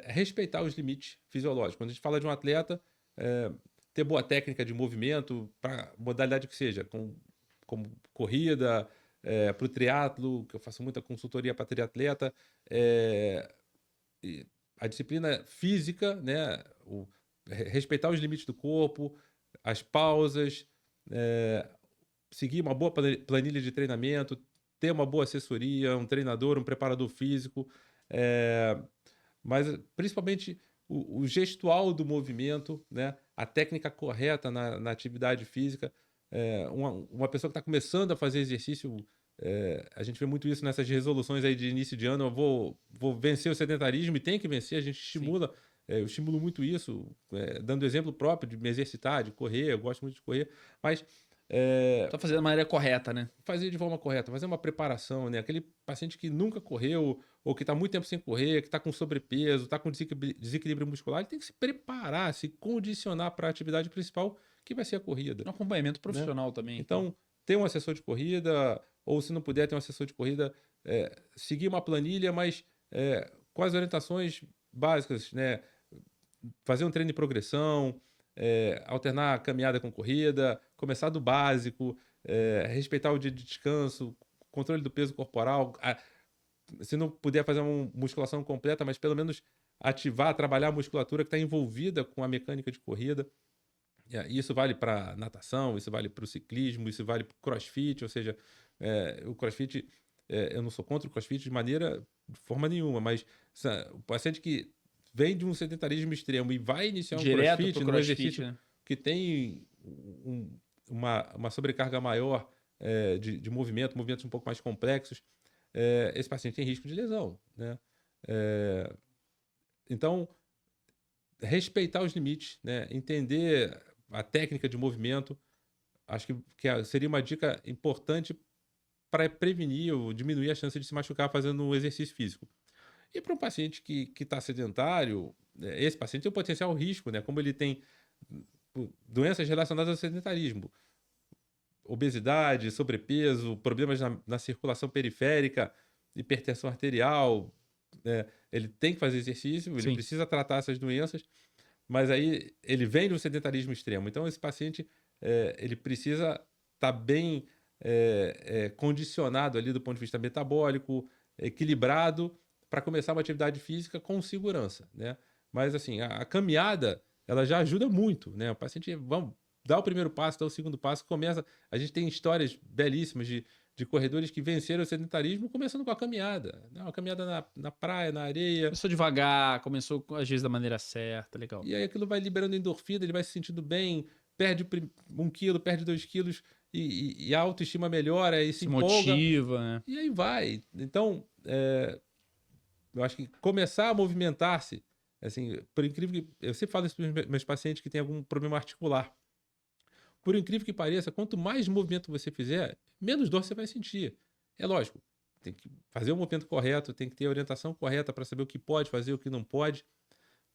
respeitar os limites fisiológicos. Quando a gente fala de um atleta, eh, ter boa técnica de movimento, para modalidade que seja, como corrida, para o triatlo, que eu faço muita consultoria para triatleta, e a disciplina física, né, respeitar os limites do corpo, as pausas, eh, seguir uma boa planilha de treinamento, ter uma boa assessoria, um treinador, um preparador físico, eh, mas principalmente o gestual do movimento, né, a técnica correta na atividade física. Uma pessoa que está começando a fazer exercício, a gente vê muito isso nessas resoluções aí de início de ano, eu vou vencer o sedentarismo e tem que vencer, a gente Sim. estimula, eu estimulo muito isso, dando exemplo próprio de me exercitar, de correr, eu gosto muito de correr, mas Tá fazendo da maneira correta, né? fazer de forma correta, fazer uma preparação, né? Aquele paciente que nunca correu ou que está muito tempo sem correr, que está com sobrepeso, está com desequilíbrio muscular, ele tem que se preparar, se condicionar para a atividade principal, que vai ser a corrida, Um acompanhamento né? profissional também, então. Então, ter um assessor de corrida, ou se não puder ter um assessor de corrida, seguir uma planilha, mas com as orientações básicas, né? Fazer um treino de progressão, alternar a caminhada com corrida, começar do básico, respeitar o dia de descanso, controle do peso corporal. Se não puder fazer uma musculação completa, mas pelo menos ativar, trabalhar a musculatura que está envolvida com a mecânica de corrida. E isso vale para natação, isso vale para o ciclismo, isso vale para o crossfit, ou seja, o crossfit, eu não sou contra o crossfit de forma nenhuma, mas o paciente que vem de um sedentarismo extremo e vai iniciar um Direto crossfit, pro num crossfit, exercício né? que tem uma sobrecarga maior de movimento, movimentos um pouco mais complexos, esse paciente tem risco de lesão, né? Eh, então, respeitar os limites, né? Entender a técnica de movimento, acho que seria uma dica importante para prevenir ou diminuir a chance de se machucar fazendo um exercício físico. E para um paciente que está sedentário, esse paciente tem um potencial risco, né? Como ele tem doenças relacionadas ao sedentarismo, obesidade, sobrepeso, problemas na circulação periférica, hipertensão arterial, ele tem que fazer exercício, ele Sim. precisa tratar essas doenças, mas aí ele vem do sedentarismo extremo. Então esse paciente, ele precisa estar bem condicionado ali do ponto de vista metabólico, equilibrado, para começar uma atividade física com segurança, né? Mas assim, a caminhada, ela já ajuda muito, né? O paciente, vamos dar o primeiro passo, dá o segundo passo, começa. A gente tem histórias belíssimas de corredores que venceram o sedentarismo começando com a caminhada, né? Uma caminhada na praia, na areia, Começou devagar, começou às vezes da maneira certa, legal. e aí aquilo vai liberando endorfina, ele vai se sentindo bem, perde 1 quilo, perde 2 quilos, e a autoestima melhora, e se Se empolga, motiva, né? e aí vai. Então, eu acho que começar a movimentar-se, assim, por incrível que... Eu sempre falo isso para os meus pacientes que têm algum problema articular. Por incrível que pareça, quanto mais movimento você fizer, menos dor você vai sentir. É lógico, tem que fazer o movimento correto, tem que ter a orientação correta para saber o que pode fazer, o que não pode,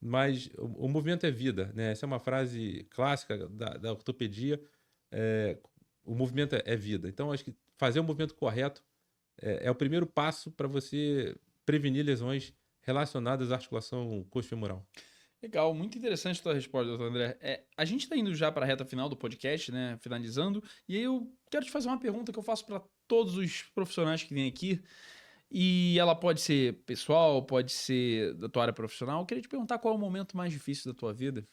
mas o movimento é vida, né? Essa é uma frase clássica da ortopedia, é, o movimento é vida. Então, acho que fazer o movimento correto é o primeiro passo para você prevenir lesões relacionadas à articulação coxofemoral. Legal, muito interessante a tua resposta, doutor André. A gente está indo já para a reta final do podcast, né? Finalizando. E aí eu quero te fazer uma pergunta que eu faço para todos os profissionais que vêm aqui. E ela pode ser pessoal, pode ser da tua área profissional. Eu queria te perguntar qual é o momento mais difícil da tua vida.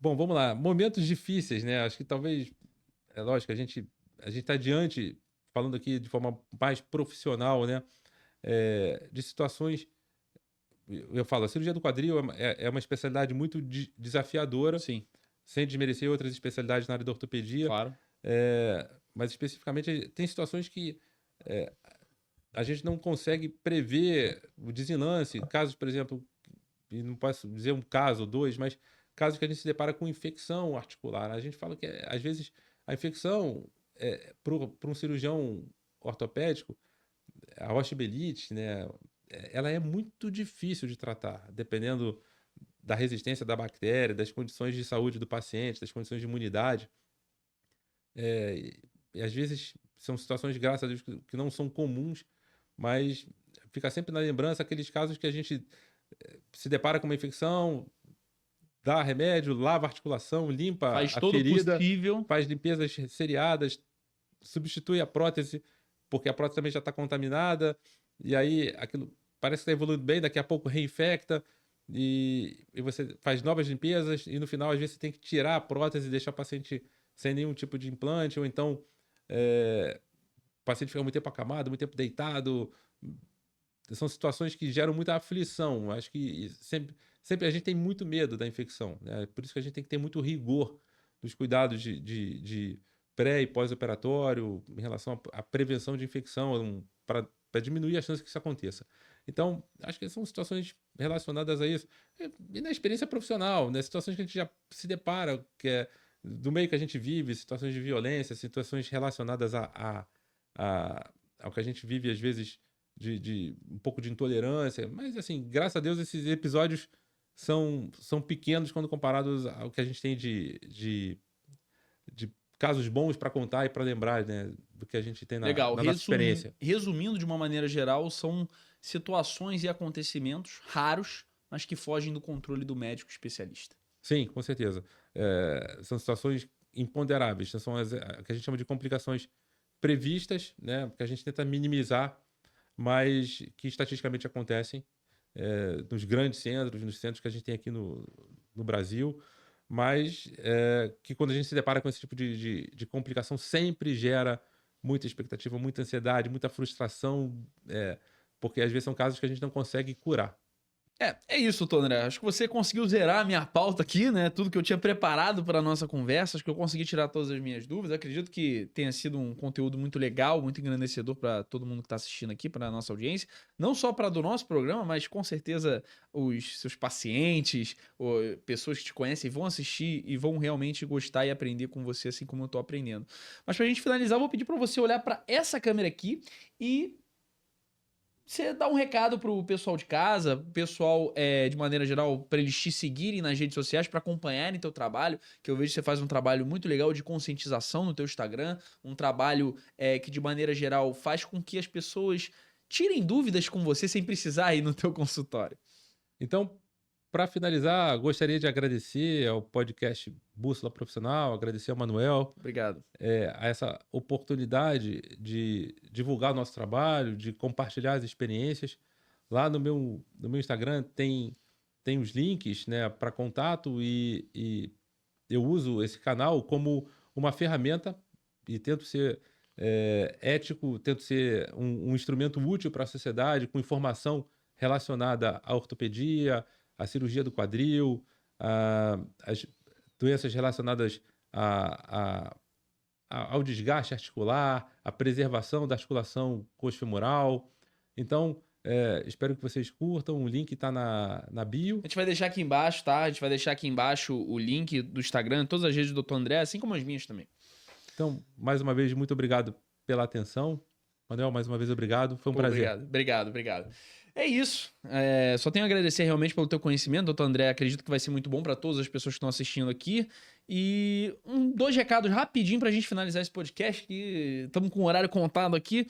Bom, vamos lá. Momentos difíceis, né? Acho que talvez, é lógico, a gente está diante, falando aqui de forma mais profissional, né? De situações. Eu falo, a cirurgia do quadril é uma especialidade muito desafiadora, Sim, sem desmerecer outras especialidades na área da ortopedia. claro. Mas especificamente tem situações que é, a gente não consegue prever o desenlace. Casos, por exemplo, e não posso dizer um caso ou dois, mas casos que a gente se depara com infecção articular. A gente fala que, às vezes, a infecção, para um cirurgião ortopédico, a osteomielite, né, ela é muito difícil de tratar, dependendo da resistência da bactéria, das condições de saúde do paciente, das condições de imunidade. E às vezes são situações, graças a Deus, que não são comuns, mas fica sempre na lembrança aqueles casos que a gente se depara com uma infecção, dá remédio, lava a articulação, limpa Faz a todo o ferida, possível. faz limpezas seriadas, substitui a prótese, porque a prótese também já está contaminada, e aí aquilo parece que está evoluindo bem, daqui a pouco reinfecta, e você faz novas limpezas, e no final, às vezes, você tem que tirar a prótese e deixar o paciente sem nenhum tipo de implante, ou então o paciente fica muito tempo acamado, muito tempo deitado. São situações que geram muita aflição. Acho que sempre a gente tem muito medo da infecção, né? Por isso que a gente tem que ter muito rigor nos cuidados de pré e pós-operatório em relação à prevenção de infecção, para diminuir a chance que isso aconteça. Então, acho que são situações relacionadas a isso. E na experiência profissional, né? Situações que a gente já se depara, do meio que a gente vive, situações de violência, situações relacionadas ao que a gente vive, às vezes, de um pouco de intolerância. Mas, assim, graças a Deus, esses episódios são pequenos quando comparados ao que a gente tem de casos bons para contar e para lembrar, né, do que a gente tem Legal. na nossa experiência. Resumindo de uma maneira geral, são situações e acontecimentos raros, mas que fogem do controle do médico especialista. Sim, com certeza. São situações imponderáveis, são as que a gente chama de complicações previstas, né, que a gente tenta minimizar, mas que estatisticamente acontecem nos grandes centros, nos centros que a gente tem aqui no Brasil, mas que quando a gente se depara com esse tipo de complicação sempre gera muita expectativa, muita ansiedade, muita frustração, porque às vezes são casos que a gente não consegue curar. É isso, doutor André. Acho que você conseguiu zerar a minha pauta aqui, né? Tudo que eu tinha preparado para a nossa conversa. Acho que eu consegui tirar todas as minhas dúvidas. Acredito que tenha sido um conteúdo muito legal, muito engrandecedor para todo mundo que está assistindo aqui, para a nossa audiência. Não só para do nosso programa, mas com certeza os seus pacientes, ou pessoas que te conhecem, vão assistir e vão realmente gostar e aprender com você, assim como eu estou aprendendo. Mas para a gente finalizar, eu vou pedir para você olhar para essa câmera aqui e você dá um recado pro pessoal de casa, pessoal, de maneira geral, para eles te seguirem nas redes sociais, para acompanharem teu trabalho, que eu vejo que você faz um trabalho muito legal de conscientização no teu Instagram, um trabalho que, de maneira geral, faz com que as pessoas tirem dúvidas com você sem precisar ir no teu consultório. Então, para finalizar, gostaria de agradecer ao podcast Bússola Profissional, agradecer ao Manuel Obrigado. a essa oportunidade de divulgar o nosso trabalho, de compartilhar as experiências. Lá no meu Instagram tem os links, né, para contato e eu uso esse canal como uma ferramenta e tento ser ético, tento ser um instrumento útil para a sociedade, com informação relacionada à ortopedia, à cirurgia do quadril, às doenças relacionadas ao desgaste articular, à preservação da articulação coxofemoral. Então, espero que vocês curtam. O link está na bio. A gente vai deixar aqui embaixo, tá? A gente vai deixar aqui embaixo o link do Instagram, todas as redes do Dr. André, assim como as minhas também. Então, mais uma vez, muito obrigado pela atenção. Manuel, mais uma vez, obrigado. Foi um prazer. Obrigado. É isso. Só tenho a agradecer realmente pelo teu conhecimento, doutor André. Acredito que vai ser muito bom para todas as pessoas que estão assistindo aqui. E 2 recados rapidinho pra gente finalizar esse podcast, que estamos com o horário contado aqui.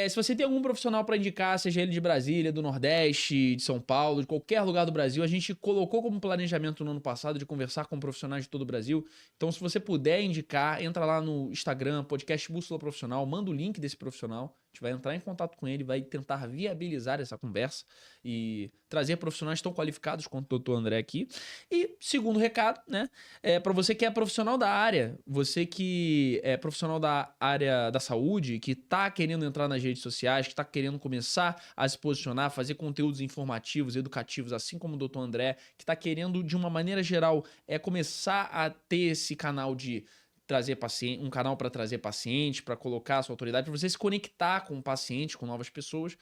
Se você tem algum profissional para indicar, seja ele de Brasília, do Nordeste, de São Paulo, de qualquer lugar do Brasil, a gente colocou como planejamento no ano passado de conversar com profissionais de todo o Brasil. Então, se você puder indicar, entra lá no Instagram, podcast Bússola Profissional, manda o link desse profissional. A gente vai entrar em contato com ele, vai tentar viabilizar essa conversa e trazer profissionais tão qualificados quanto o doutor André aqui. E segundo recado, né? Para você que é profissional da área, você que é profissional da área da saúde, que está querendo entrar nas redes sociais, que está querendo começar a se posicionar, fazer conteúdos informativos, educativos, assim como o doutor André, que está querendo, de uma maneira geral, começar a ter esse canal de trazer paciente, um canal para trazer paciente, para colocar a sua autoridade, para você se conectar com o paciente, com novas pessoas.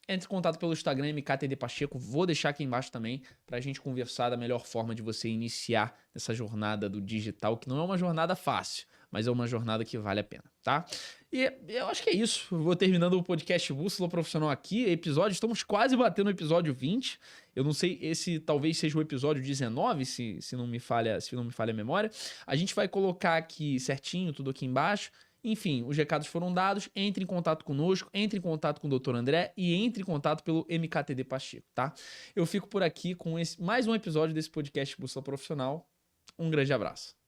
Entre em contato pelo Instagram MKTD Pacheco, vou deixar aqui embaixo também para a gente conversar da melhor forma de você iniciar essa jornada do digital, que não é uma jornada fácil, mas é uma jornada que vale a pena, tá? E eu acho que é isso. Eu vou terminando o podcast Bússola Profissional aqui. Estamos quase batendo o episódio 20. Eu não sei, esse talvez seja o episódio 19, se não me falha a memória. A gente vai colocar aqui certinho, tudo aqui embaixo. Enfim, os recados foram dados. Entre em contato conosco, entre em contato com o Dr. André e entre em contato pelo MKTD Pacheco, tá? Eu fico por aqui com mais um episódio desse podcast Bússola Profissional. Um grande abraço.